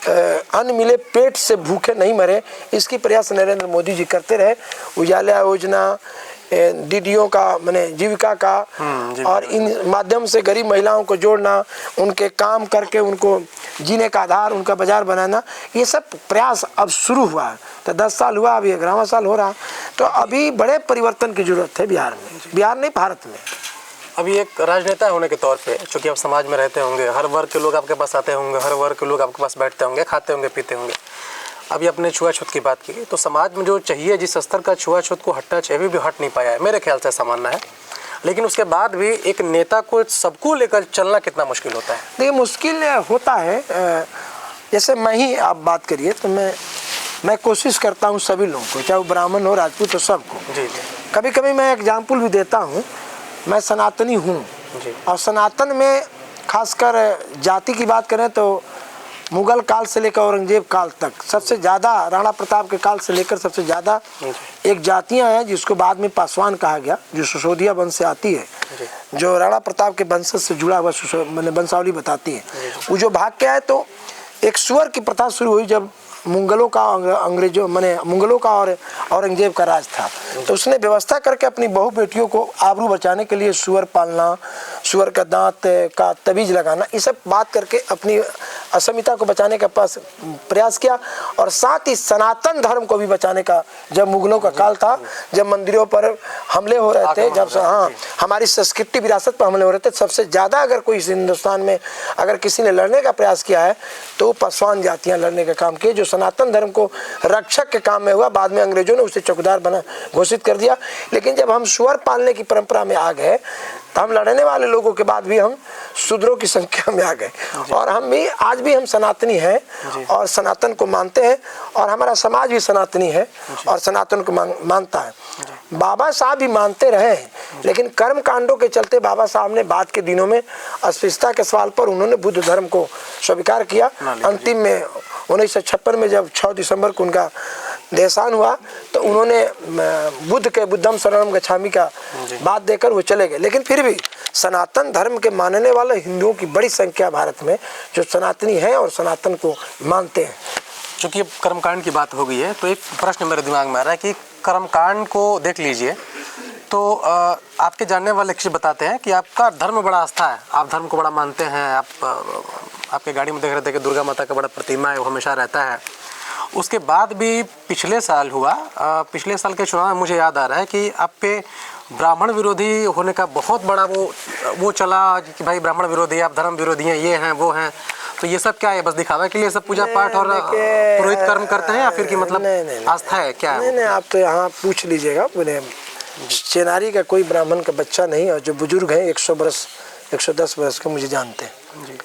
अन्न मिले, पेट से भूखे नहीं मरे, इसकी प्रयास नरेंद्र मोदी जी करते रहे। उजाला योजना, दीदियों का मैंने जीविका का और इन माध्यम से गरीब महिलाओं को जोड़ना, उनके काम करके उनको जीने का आधार, उनका बाजार बनाना, ये सब प्रयास अब शुरू हुआ है। तो 10 साल हुआ, अभी 11वां साल हो रहा। तो अभी बड़े परिवर्तन की जरूरत है बिहार में, बिहार नहीं भारत में। अभी एक राजनेता होने के तौर पे, चूँकि आप समाज में रहते होंगे, हर वर्ग के लोग आपके पास आते होंगे, हर वर्ग के लोग आपके पास बैठते होंगे, खाते होंगे, पीते होंगे। अभी अपने छुआछूत की बात की तो समाज में जो चाहिए जिस स्तर का छुआछूत को हटना चाहिए भी हट नहीं पाया है, मेरे ख्याल से सामान्य है। लेकिन उसके बाद भी एक नेता को सबको लेकर चलना कितना मुश्किल होता है? देखिए मुश्किल होता है। जैसे मैं ही आप बात करिए तो मैं कोशिश करता हूँ सभी लोगों को, चाहे वो ब्राह्मण हो, राजपूत हो, सबको। जी। कभी कभी मैं एग्जाम्पल भी देता हूँ। मैं सनातनी हूँ और सनातन में खासकर जाति की बात करें तो मुगल काल से लेकर औरंगजेब काल तक सबसे ज़्यादा, राणा प्रताप के काल से लेकर सबसे ज़्यादा एक जातियां हैं जिसको बाद में पासवान कहा गया, जो सिसोदिया वंश से आती है, जो राणा प्रताप के वंशज से जुड़ा हुआ मैंने वंशावली बताती है। वो जो भाग के आए तो एक सुअर की प्रथा शुरू हुई जब मुगलों का मुगलों का और औरंगजेब का राज था। तो उसने व्यवस्था करके अपनी बहू बेटियों को आबरू बचाने के लिए सुअर पालना, सुअर का दांत का तबीज लगाना, ये सब बात करके अपनी अस्मिता को बचाने का प्रयास किया। और साथ ही सनातन धर्म को भी बचाने का, जब मुगलों का काल था, जब मंदिरों पर हमले हो रहे थे, जब हमारी संस्कृति विरासत पर हमले हो रहे थे, सबसे ज़्यादा अगर कोई हिंदुस्तान में अगर किसी ने लड़ने का प्रयास किया है तो पासवान जातियाँ लड़ने का काम किए, जो सनातन धर्म को रक्षक के काम में हुआ। बाद में अंग्रेजों ने उसे चौकीदार बना घोषित कर दिया। लेकिन जब हम सुअर पालने की परंपरा में आ गए तो हम लड़ने वाले लोगों के बाद भी हम शूद्रों की संख्या में आ गए। और हम भी आज भी हम सनातनी हैं और सनातन को मानते हैं, और हमारा समाज भी सनातनी है और सनातन को मानता है। बाबा साहब भी मानते रहे हैं, लेकिन कर्म कांडों के चलते बाबा साहब ने बाद के दिनों में अस्पृश्यता के सवाल पर उन्होंने बुद्ध धर्म को स्वीकार किया। अंतिम में 1956 में जब 6 दिसंबर को उनका देहांत हुआ तो उन्होंने बुद्ध के बुद्धम शरणम गच्छामि का बात देकर वो चले गए। लेकिन फिर भी सनातन धर्म के मानने वाले हिंदुओं की बड़ी संख्या भारत में जो सनातनी हैं और सनातन को मानते हैं। चूँकि अब कर्मकांड की बात हो गई है तो एक प्रश्न मेरे दिमाग में आ रहा है कि कर्मकांड को देख लीजिए तो आपके जानने वाले किसी बताते हैं कि आपका धर्म बड़ा आस्था है, आप धर्म को बड़ा मानते हैं। आपके गाड़ी में देख रहे थे कि दुर्गा माता का बड़ा प्रतिमा है, वो हमेशा रहता है। उसके बाद भी पिछले साल हुआ, पिछले साल के चुनाव में मुझे याद आ रहा है कि आप पे ब्राह्मण विरोधी होने का बहुत बड़ा वो चला कि भाई ब्राह्मण विरोधी, आप धर्म विरोधी हैं, ये हैं वो हैं। तो ये सब क्या है, बस दिखावा के लिए सब पूजा पाठ और पुरोहित कर्म करते हैं या फिर कि मतलब आस्था है क्या है? नहीं, आप तो यहाँ पूछ लीजिएगा। बोले चेनारी का कोई ब्राह्मण का बच्चा नहीं, और जो बुजुर्ग हैं 100 वर्ष 110 वर्ष के मुझे जानते हैं जी।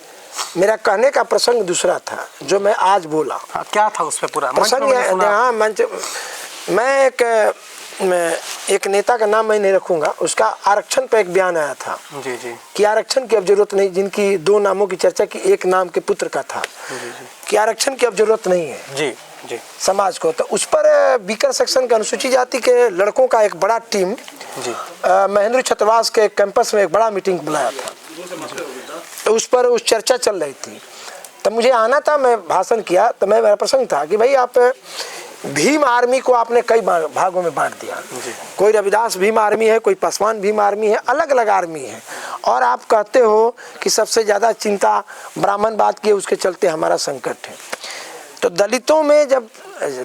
मेरा कहने का प्रसंग दूसरा था जो मैं आज बोला। क्या था उस पे पूरा प्रसंग? हाँ, मंच मैं एक नेता का नाम मैं नहीं रखूंगा, उसका आरक्षण पे एक बयान आया था जी जी कि आरक्षण की अब जरूरत नहीं, जिनकी 2 नामों की चर्चा की, एक नाम के पुत्र का था कि आरक्षण की अब जरूरत नहीं है जी जी समाज को। तो उस पर बीकर सेक्शन के अनुसूचित जाति के लड़कों का एक बड़ा टीम जी महेंद्र छत्रवास के कैंपस में एक बड़ा मीटिंग बुलाया था। तो उस पर उस चर्चा चल रही थी, तब मुझे आना था, मैं भाषण किया। तो मेरा प्रसंग था कि भाई आप भीम आर्मी को आपने कई भागों में बांट दिया। कोई रविदास भीम आर्मी है, कोई पासवान भीम आर्मी है, अलग अलग आर्मी है। और आप कहते हो कि सबसे ज़्यादा चिंता ब्राह्मणवाद की है, उसके चलते हमारा संकट है। तो दलितों में जब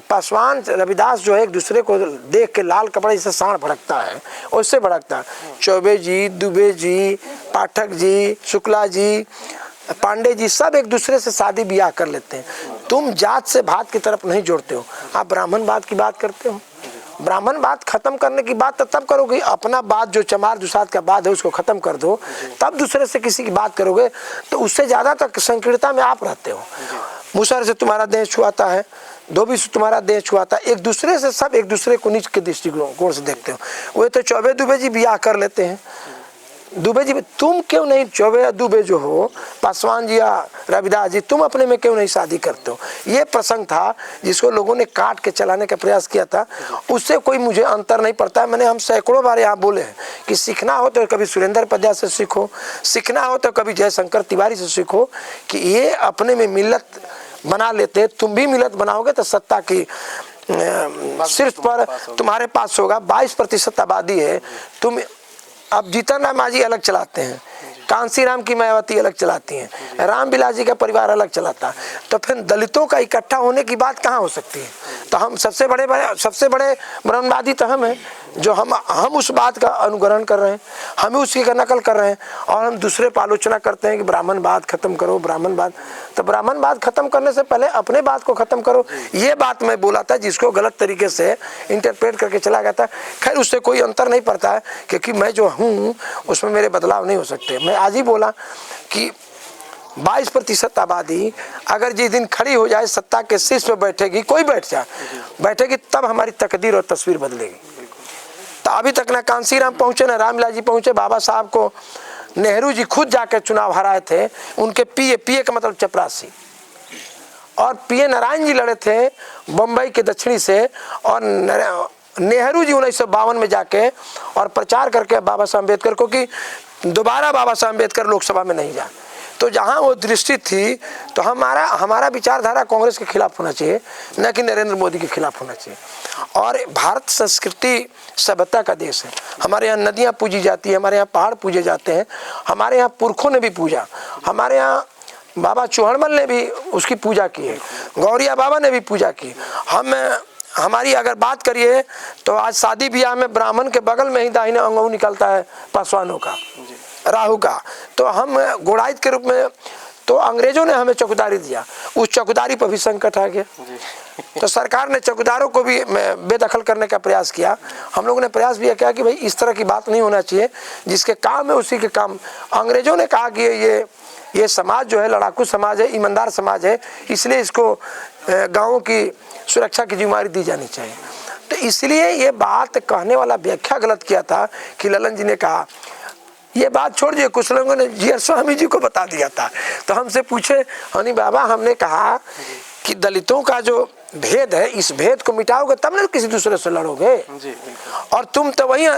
पासवान रविदास जो है एक दूसरे को देख के लाल कपड़े जैसे सांड भड़कता है, उससे भड़कता है। चौबे जी, दुबे जी, पाठक जी, शुक्ला जी, पांडे जी सब एक दूसरे से शादी ब्याह कर लेते हैं। तुम जात से भात की तरफ नहीं जोड़ते हो, आप ब्राह्मणवाद की बात करते हो। ब्राह्मणवाद खत्म करने की बात तो तब करोगे, अपना बात जो चमार दुसाद का बात है उसको खत्म कर दो, तब दूसरे से किसी की बात करोगे। तो उससे ज़्यादा तक संकीर्णता में आप रहते हो। मुसहर से तुम्हारा देह छुआता है, धोबी से तुम्हारा देह छुआता है, एक दूसरे से सब एक दूसरे को नीच के दृष्टिकोण से देखते हो। वो तो चौबे दुबे जी ब्याह कर लेते हैं। दुबे जी, तुम क्यों नहीं, चौबे दुबे जो हो, पासवान जी या रविदास जी, तुम अपने में क्यों नहीं शादी करते हो? ये प्रसंग था जिसको लोगों ने काट के चलाने का प्रयास किया था। उससे कोई मुझे अंतर नहीं पड़ता है। मैंने हम सैकड़ों बार यहाँ बोले हैं कि सीखना हो तो कभी सुरेंद्र पद्या से सीखो, सीखना हो तो कभी जयशंकर तिवारी से सीखो कि ये अपने में मिल्लत बना लेते हैं। तुम भी मिल्लत बनाओगे तो सत्ता की सिर्फ पर तुम्हारे पास होगा। 22% आबादी है। तुम अब जीतन राम मांझी अलग चलाते हैं, कांसी राम की मायावती अलग चलाती हैं, राम बिलास जी का परिवार अलग चलाता है। तो फिर दलितों का इकट्ठा होने की बात कहाँ हो सकती है? तो हम सबसे बड़े ब्रह्मवादी तो हम हैं, जो हम उस बात का अनुकरण कर रहे हैं, हम उसकी का नकल कर रहे हैं। और हम दूसरे पर आलोचना करते हैं कि ब्राह्मणवाद खत्म करो, ब्राह्मणवाद। तो ब्राह्मणवाद खत्म करने से पहले अपने बात को खत्म करो। ये बात मैं बोला था, जिसको गलत तरीके से इंटरप्रेट करके चला गया था। खैर, उससे कोई अंतर नहीं पड़ता है, क्योंकि मैं जो हूँ उसमें मेरे बदलाव नहीं हो सकते। मैं आज ही बोला कि 22% आबादी अगर जिस दिन खड़ी हो जाए, सत्ता के शीर्ष पे बैठेगी, कोई बैठेगी, तब हमारी तकदीर और तस्वीर बदलेगी। तो अभी तक ना कांसी राम पहुंचे, ना रामविलास जी पहुंचे। बाबा साहब को नेहरू जी खुद जाकर चुनाव हराए थे। उनके पीए का मतलब चपरासी, और पीए नारायण जी लड़े थे बम्बई के दक्षिणी से। और नेहरू जी 1952 में जाके और प्रचार करके बाबा साहब अम्बेडकर को कि दोबारा बाबा साहब अम्बेडकर लोकसभा में नहीं जाए। तो जहाँ वो दृष्टि थी, तो हमारा विचारधारा कांग्रेस के खिलाफ होना चाहिए, न कि नरेंद्र मोदी के खिलाफ होना चाहिए। और भारत संस्कृति सभ्यता का देश है। हमारे यहाँ नदियाँ पूजी जाती है, हमारे यहाँ पहाड़ पूजे जाते हैं, हमारे यहाँ पुरखों ने भी पूजा, हमारे यहाँ बाबा चौहड़मल ने भी उसकी पूजा की है, गौरिया बाबा ने भी पूजा की। हमारी अगर बात करिए तो आज शादी ब्याह में ब्राह्मण के बगल में ही दाहिने अंगूठी निकलता है पासवानों का, राहु का। तो हम गोड़ाइत के रूप में तो अंग्रेजों ने हमें चौकीदारी दिया, उस चौकीदारी पर भी संकट आ गया। तो सरकार ने चौकीदारों को भी बेदखल करने का प्रयास किया। हम लोगों ने प्रयास भी किया कि भाई इस तरह की बात नहीं होना चाहिए, जिसके काम है उसी के काम। अंग्रेजों ने कहा कि ये समाज जो है लड़ाकू समाज है, ईमानदार समाज है, इसलिए इसको गाँवों की सुरक्षा की जिम्मेदारी दी जानी चाहिए। तो इसलिए ये बात कहने वाला व्याख्या गलत किया था कि ललन जी ने कहा। ये बात छोड़ दिए, कुछ लोगों ने जी स्वामी जी को बता दिया था। तो हमसे पूछे, हनी बाबा हमने कहा कि दलितों का जो भेद है, इस भेद को मिटाओगे तब ना किसी दूसरे से लड़ोगे जी। और तुम तो वही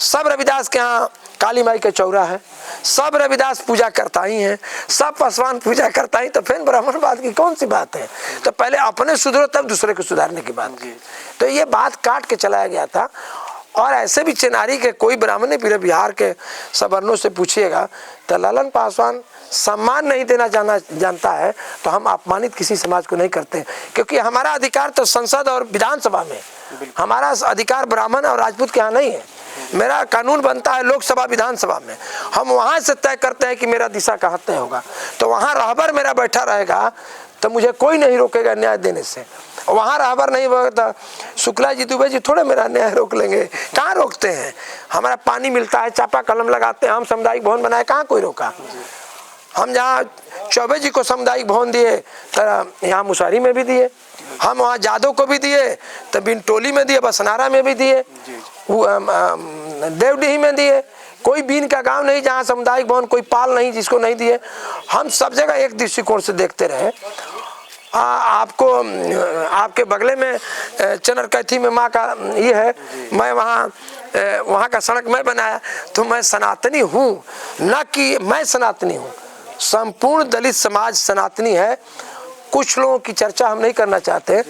सब रविदास के यहाँ काली माई का चौरा है, सब रविदास पूजा करता ही है, सब पासवान पूजा करता ही, तो फिर ब्राह्मणवाद की कौन सी बात है? तो पहले अपने सुधरो तब दूसरे को सुधारने की बात की। तो ये बात काट के चलाया गया था। और ऐसे भी चेनारी के कोई ब्राह्मण पूरे बिहार के सवर्णों से पूछिएगा तो ललन पासवान सम्मान नहीं देना जानता है, तो हम अपमानित किसी समाज को नहीं करते, क्योंकि हमारा अधिकार तो संसद और विधानसभा में, हमारा अधिकार ब्राह्मण और राजपूत के यहाँ नहीं है। मेरा कानून बनता है लोकसभा विधानसभा में, हम वहाँ से तय करते हैं कि मेरा दिशा कहाँ तय होगा। तो वहाँ रहबर मेरा बैठा रहेगा तो मुझे कोई नहीं रोकेगा न्याय देने से। वहाँ रहबर नहीं होगा तो शुक्ला जी दुबे जी थोड़े मेरा न्याय रोक लेंगे, कहाँ रोकते हैं? हमारा पानी मिलता है, चापा कलम लगाते हैं, हम सामुदायिक भवन बनाए, कहाँ कोई रोका? हम जहाँ चौबे जी को सामुदायिक भवन दिए तो यहाँ मुसारी में भी दिए, हम वहाँ जादव को भी दिए तो बिनटोली में दिए, बसनारा में भी दिए, देवडीही में दिए। कोई बीन का गांव नहीं जहाँ सामुदायिक भवन कोई पाल नहीं जिसको नहीं दिए। हम सब जगह एक दृष्टिकोण से देखते रहे। आपको आपके बगले में चनरकैथी में माँ का ये है, मैं वहाँ का सड़क मैं बनाया, तो मैं सनातनी हूँ, न कि मैं सनातनी हूँ। संपूर्ण दलित समाज सनातनी है। कुछ लोगों की चर्चा हम नहीं करना चाहते,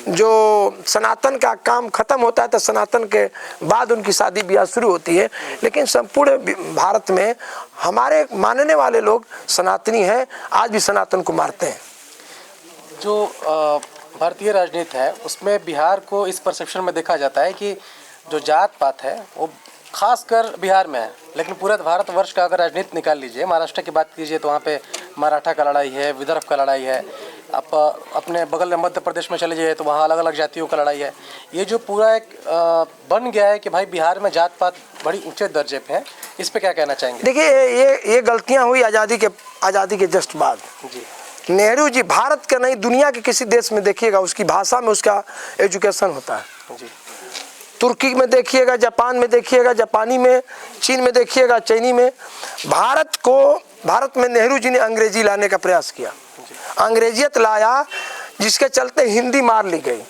जो सनातन का काम खत्म होता है तो सनातन के बाद उनकी शादी ब्याह शुरू होती है, लेकिन संपूर्ण भारत में हमारे मानने वाले लोग सनातनी हैं, आज भी सनातन को मारते हैं। जो भारतीय राजनीति है उसमें बिहार को इस परसेप्शन में देखा जाता है कि जो जात पात है वो खासकर बिहार में है, लेकिन पूरे भारतवर्ष का अगर राजनीति निकाल लीजिए, महाराष्ट्र की बात कीजिए तो वहाँ पे मराठा का लड़ाई है, विदर्भ का लड़ाई है, आप अपने बगल में मध्य प्रदेश में चले जाइए तो वहाँ अलग अलग जातियों का लड़ाई है। ये जो पूरा एक बन गया है कि भाई बिहार में जात पात बड़ी ऊंचे दर्जे पे है, इस पे क्या कहना चाहेंगे? देखिए ये गलतियाँ हुई आज़ादी के जस्ट बाद जी। नेहरू जी भारत के नहीं दुनिया के किसी देश में देखिएगा उसकी भाषा में उसका एजुकेशन होता है जी। तुर्की में देखिएगा, जापान में देखिएगा जापानी में, चीन में देखिएगा चीनी में। भारत में नेहरू जी ने अंग्रेजी लाने का प्रयास किया, अंग्रेजियत लाया, जिसके चलते हिंदी मार ली गई।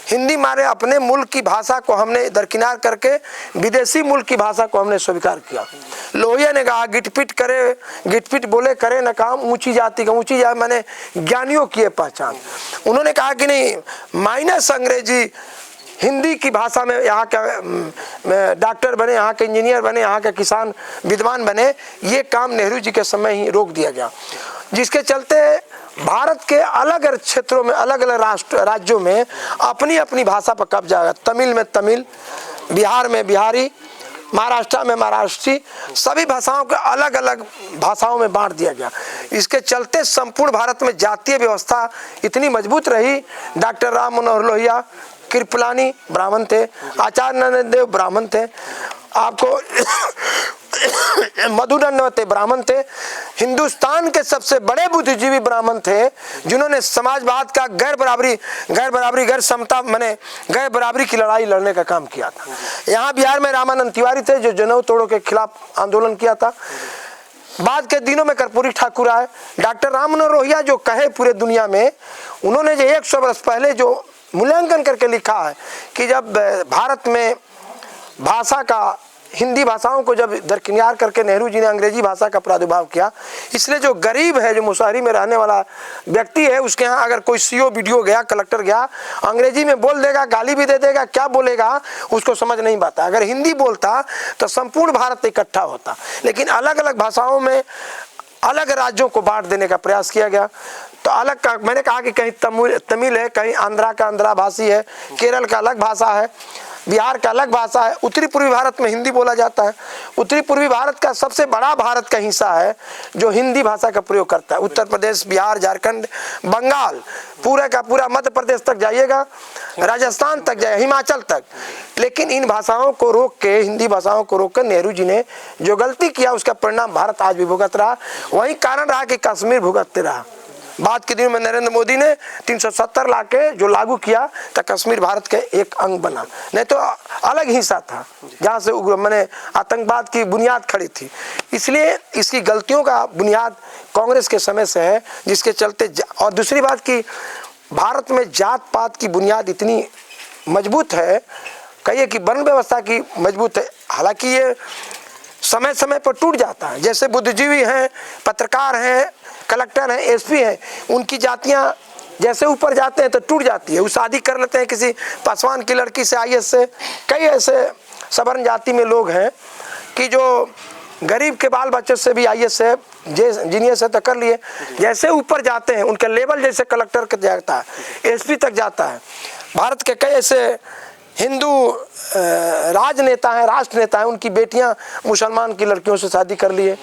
हिंदी मारे अपने मुल्क की भाषा को हमने दरकिनार करके विदेशी मुल्क की भाषा को हमने स्वीकार किया। लोहिया ने कहा गिटपिट बोले करे न काम, ऊंची जाति का ऊंची जाति मैंने ज्ञानियों की पहचान। उन्होंने कहा कि नहीं माइनस अंग्रेजी, हिंदी की भाषा में यहाँ के डॉक्टर बने, यहाँ के इंजीनियर बने, यहाँ के किसान विद्वान बने। ये काम नेहरू जी के समय ही रोक दिया गया, जिसके चलते भारत के अलग अलग क्षेत्रों में अलग अलग राज्यों में अपनी अपनी भाषा पर कब्जा है। तमिल में तमिल, बिहार में बिहारी, महाराष्ट्र में महाराष्ट्री, सभी भाषाओं को अलग अलग भाषाओं में बांट दिया गया। इसके चलते संपूर्ण भारत में जातीय व्यवस्था इतनी मजबूत रही। डॉक्टर राम मनोहर लोहिया कृपलानी ब्राह्मण थे, आचार्य नंददेव ब्राह्मण थे, आपको मधुनन्वते ब्राह्मण थे। हिंदुस्तान के सबसे बड़े बुद्धिजीवी ब्राह्मण थे, जिन्होंने समाजवाद का गैर बराबरी की लड़ाई लड़ने का काम किया था। यहाँ बिहार में रामानंद तिवारी थे, जो जनेऊ तोड़ों के खिलाफ आंदोलन किया था। बाद के दिनों में कर्पूरी ठाकुर आए। डॉक्टर राम मनोहर लोहिया जो कहे पूरे दुनिया में, उन्होंने जो 100 वर्ष पहले जो मूल्यांकन करके लिखा है कि जब भारत में भाषा का हिंदी भाषाओं को जब दरकिनार करके नेहरू जी ने अंग्रेजी भाषा का प्रादुर्भाव किया, इसलिए जो गरीब है, जो मुशहरी में रहने वाला व्यक्ति है, उसके यहाँ अगर कोई सीओ बीडीओ गया, कलेक्टर गया, अंग्रेजी में बोल देगा, गाली भी दे देगा, क्या बोलेगा उसको समझ नहीं पाता। अगर हिंदी बोलता तो संपूर्ण भारत इकट्ठा होता, लेकिन अलग अलग भाषाओं में अलग राज्यों को बांट देने का प्रयास किया गया। तो अलग का मैंने कहा कि कहीं तमिल है, कहीं आंध्रा का आंध्रा भाषी है, केरल का अलग भाषा है। बिहार का अलग भाषा है, उत्तरी पूर्वी भारत में हिंदी बोला जाता है। उत्तरी पूर्वी भारत का सबसे बड़ा भारत का हिस्सा है जो हिंदी भाषा का प्रयोग करता है। उत्तर प्रदेश, बिहार, झारखंड, बंगाल, पूरा का पूरा मध्य प्रदेश तक जाइएगा, राजस्थान तक जाए, हिमाचल तक। लेकिन इन भाषाओं को रोक के, हिंदी भाषाओं को रोक कर नेहरू जी ने जो गलती किया उसका परिणाम भारत आज भी भुगत रहा। वही कारण रहा कि कश्मीर भुगतते रहा। बाद के दिनों में नरेंद्र मोदी ने 370 ला के जो लागू किया तो कश्मीर भारत के एक अंग बना, नहीं तो अलग हिस्सा था जहाँ से मैंने आतंकवाद की बुनियाद खड़ी थी। इसलिए इसकी गलतियों का बुनियाद कांग्रेस के समय से है, जिसके चलते और दूसरी बात कि भारत में जात पात की बुनियाद इतनी मजबूत है, कहिए कि वर्ण व्यवस्था की मजबूत है। हालांकि ये समय समय पर टूट जाता है। जैसे बुद्धिजीवी हैं, पत्रकार हैं, कलेक्टर हैं, एसपी हैं, उनकी जातियां जैसे ऊपर जाते हैं तो टूट जाती है। वो शादी कर लेते हैं किसी पासवान की लड़की से, आईएएस से। कई ऐसे सवर्ण जाति में लोग हैं कि जो गरीब के बाल बच्चे से भी आईएएस से, इंजीनियर से तो कर लिए, जैसे ऊपर जाते हैं उनका लेवल जैसे कलेक्टर तक जाता है, एसपी तक जाता है। भारत के कई ऐसे हिंदू राजनेता हैं, राष्ट्र नेता हैं, उनकी बेटियां मुसलमान की लड़कियों से शादी कर लिए,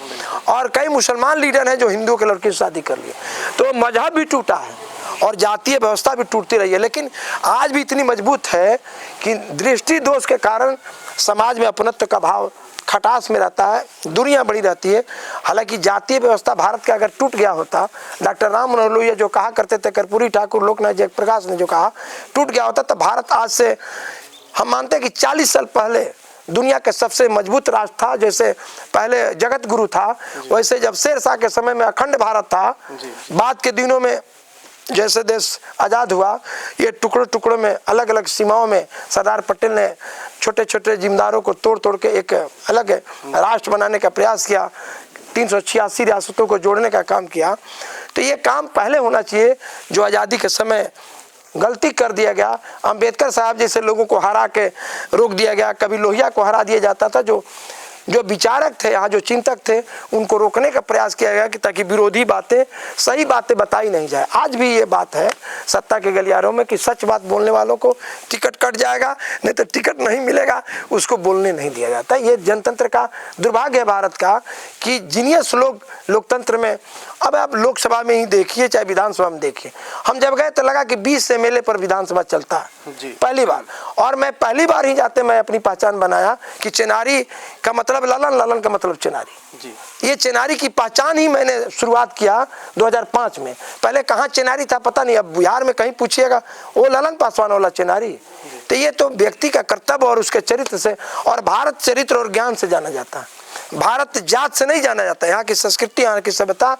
और कई मुसलमान लीडर हैं जो हिंदुओं की लड़कियों से शादी कर लिए। तो मजहब भी टूटा है और जातीय व्यवस्था भी टूटती रही है, लेकिन आज भी इतनी मजबूत है कि दृष्टि दोष के कारण समाज में अपनत्व का भाव खटास में रहता है, दूरियां बड़ी रहती है। हालांकि जातीय व्यवस्था भारत का अगर टूट गया होता, डॉक्टर राम मनोहर लोहिया जो कहा करते थे, कर्पूरी ठाकुर, लोकनाथ जयप्रकाश ने जो कहा, टूट गया होता तो भारत आज से, हम मानते हैं कि 40 साल पहले दुनिया के सबसे मजबूत राष्ट्र था। जैसे पहले जगत गुरु था, वैसे जब शेरशाह के समय में अखंड भारत था, बाद के दिनों में जैसे देश आज़ाद हुआ, ये टुकड़ों टुकड़ों में अलग अलग सीमाओं में सरदार पटेल ने छोटे छोटे जिम्मेदारों को तोड़ तोड़ के एक अलग राष्ट्र बनाने का प्रयास किया, 386 रियासतों को जोड़ने का काम किया। तो ये काम पहले होना चाहिए जो आज़ादी के समय गलती कर दिया गया। अंबेडकर साहब जैसे लोगों को हरा के रोक दिया गया, कभी लोहिया को हरा दिया जाता था, जो विचारक थे, यहाँ जो चिंतक थे, उनको रोकने का प्रयास किया गया कि ताकि विरोधी बातें, सही बातें बताई नहीं जाए। आज भी ये बात है सत्ता के गलियारों में कि सच बात बोलने वालों को टिकट कट जाएगा, नहीं तो टिकट नहीं मिलेगा, उसको बोलने नहीं दिया जाता। ये जनतंत्र का दुर्भाग्य है भारत का कि जीनियस लोग लोकतंत्र में, अब आप लोकसभा में ही देखिए चाहे विधानसभा में देखिए, हम जब गए तो लगा कि 20 एमएलए पर विधानसभा चलता है पहली बार। और मैं पहली बार ही जाते मैं अपनी पहचान बनाया कि चेनारी का मतलब ललन, ललन का मतलब चेनारी। ये चेनारी की पहचान ही मैंने शुरुआत किया 2005 में। पहले कहाँ चेनारी था पता नहीं, अब बिहार में कहीं पूछिएगा वो ललन पासवान वाला चेनारी। तो ये तो व्यक्ति का कर्तव्य और उसके चरित्र से, और भारत चरित्र और ज्ञान से जाना जाता है, भारत जात से नहीं जाना जाता। यहाँ की संस्कृति, यहाँ की सभ्यता,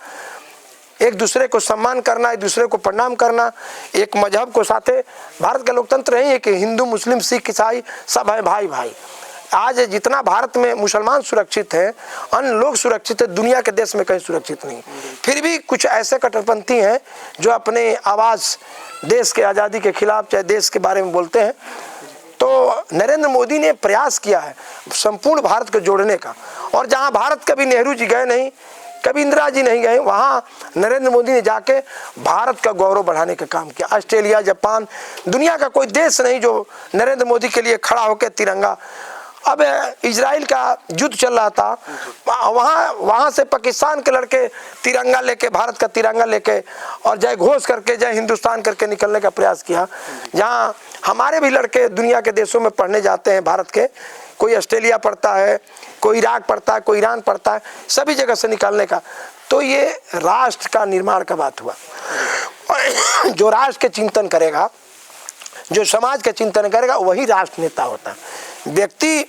एक दूसरे को सम्मान करना, एक दूसरे को प्रणाम करना, एक मजहब को साथे। भारत का लोकतंत्र नहीं है कि हिंदू, मुस्लिम, सिख, ईसाई सब है भाई भाई। आज जितना भारत में मुसलमान सुरक्षित है, अन्य लोग सुरक्षित है, दुनिया के देश में कहीं सुरक्षित नहीं। फिर भी कुछ ऐसे कट्टरपंथी हैं जो अपने आवाज़ देश के आज़ादी के खिलाफ, चाहे देश के बारे में बोलते हैं। तो नरेंद्र मोदी ने प्रयास किया है संपूर्ण भारत को जोड़ने का, और जहां भारत कभी नेहरू जी गए नहीं, कभी इंदिरा जी नहीं गए, वहां नरेंद्र मोदी ने जाके भारत का गौरव बढ़ाने का काम किया। ऑस्ट्रेलिया, जापान, दुनिया का कोई देश नहीं जो नरेंद्र मोदी के लिए खड़ा होकर तिरंगा। अब इजराइल का युद्ध चल रहा था, वहाँ से पाकिस्तान के लड़के तिरंगा लेके, भारत का तिरंगा लेके और जय घोष करके, जय हिंदुस्तान करके निकलने का प्रयास किया। जहाँ हमारे भी लड़के दुनिया के देशों में पढ़ने जाते हैं भारत के, कोई ऑस्ट्रेलिया पढ़ता है, कोई इराक पढ़ता है, कोई ईरान पढ़ता है, सभी जगह से निकालने का। तो ये राष्ट्र का निर्माण का बात हुआ। जो राष्ट्र के चिंतन करेगा, जो समाज का चिंतन करेगा, वही राष्ट्र नेता होता है। व्यक्ति,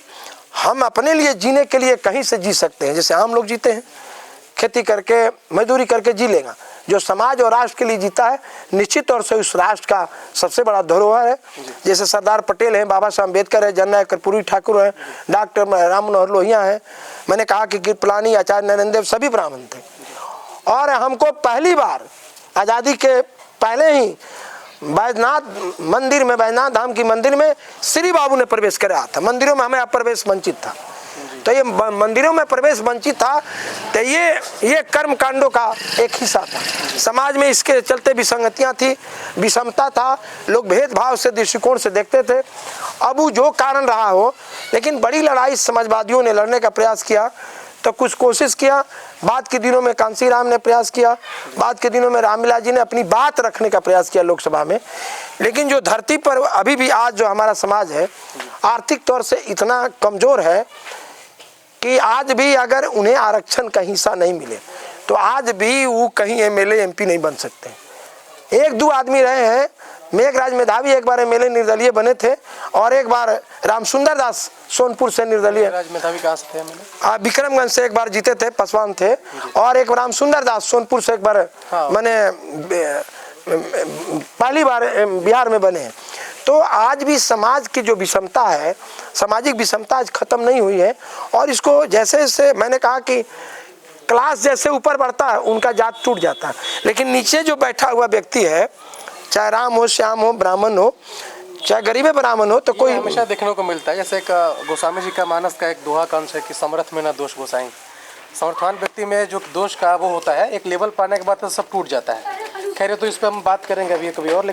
हम अपने लिए जीने के लिए कहीं से जी सकते हैं, जैसे आम लोग जीते हैं, खेती करके, मजदूरी करके जी लेगा। जो समाज और राष्ट्र के लिए जीता है, निश्चित तौर से उस राष्ट्र का सबसे बड़ा धरोहर है। जैसे सरदार पटेल हैं, बाबा साहब अम्बेडकर है, जननायक कर्पूरी ठाकुर है, डॉक्टर राम मनोहर लोहिया है, मैंने कहा कि कृपलानी, आचार्य नरेंद्र देव, सभी ब्राह्मण थे। और हमको पहली बार आज़ादी के पहले ही बैजनाथ मंदिर में, बैजनाथ धाम की मंदिर में श्री बाबू ने प्रवेश कराया था। मंदिरों में हमें प्रवेश वंचित था। तो ये मंदिरों में प्रवेश वंचित था। तो ये कर्म कांडों का एक हिस्सा था। समाज में इसके चलते विसंगतियाँ थी, विषमता था, लोग भेदभाव से दृष्टिकोण से देखते थे। अब वो जो कारण रहा हो, लेकिन बड़ी लड़ाई समाजवादियों ने लड़ने का प्रयास किया, तो कुछ कोशिश किया। बाद के दिनों में कांसी राम ने प्रयास किया, बाद के दिनों में रामविलास जी ने अपनी बात रखने का प्रयास किया लोकसभा में। लेकिन जो धरती पर अभी भी आज जो हमारा समाज है आर्थिक तौर से इतना कमज़ोर है कि आज भी अगर उन्हें आरक्षण का हिस्सा नहीं मिले तो आज भी वो कहीं एमएलए एमपी नहीं बन सकते। एक दो आदमी रहे हैं, मेघराज मेधावी एक बार एमएलए निर्दलीय बने थे, और एक बार रामसुंदर दास सोनपुर से निर्दलीय। मेघराज मेधावी कहाँ से थे एमएलए? विक्रमगंज से एक बार जीते थे, पासवान थे, और एक रामसुंदर दास सोनपुर से एक बार मैंने पहली बार बिहार में बने। तो आज भी समाज की जो विषमता है, सामाजिक विषमता आज खत्म नहीं हुई है। और इसको जैसे जैसे मैंने कहा कि क्लास जैसे ऊपर बढ़ता है उनका जात टूट जाता है, लेकिन नीचे जो बैठा हुआ व्यक्ति है, चाहे राम हो, श्याम हो, ब्राह्मण हो, चाहे गरीब ब्राह्मण हो, तो कोई हमेशा देखने को मिलता है। जैसे एक गोस्वामी जी का मानस का एक दोहा का अंश है कि समर्थ में ना दोष गोसाई। समर्थवान व्यक्ति में जो दोष का वो होता है, एक लेवल पाने के बाद तो सब टूट जाता है। खैर तो इस पर हम बात करेंगे अभी कभी और।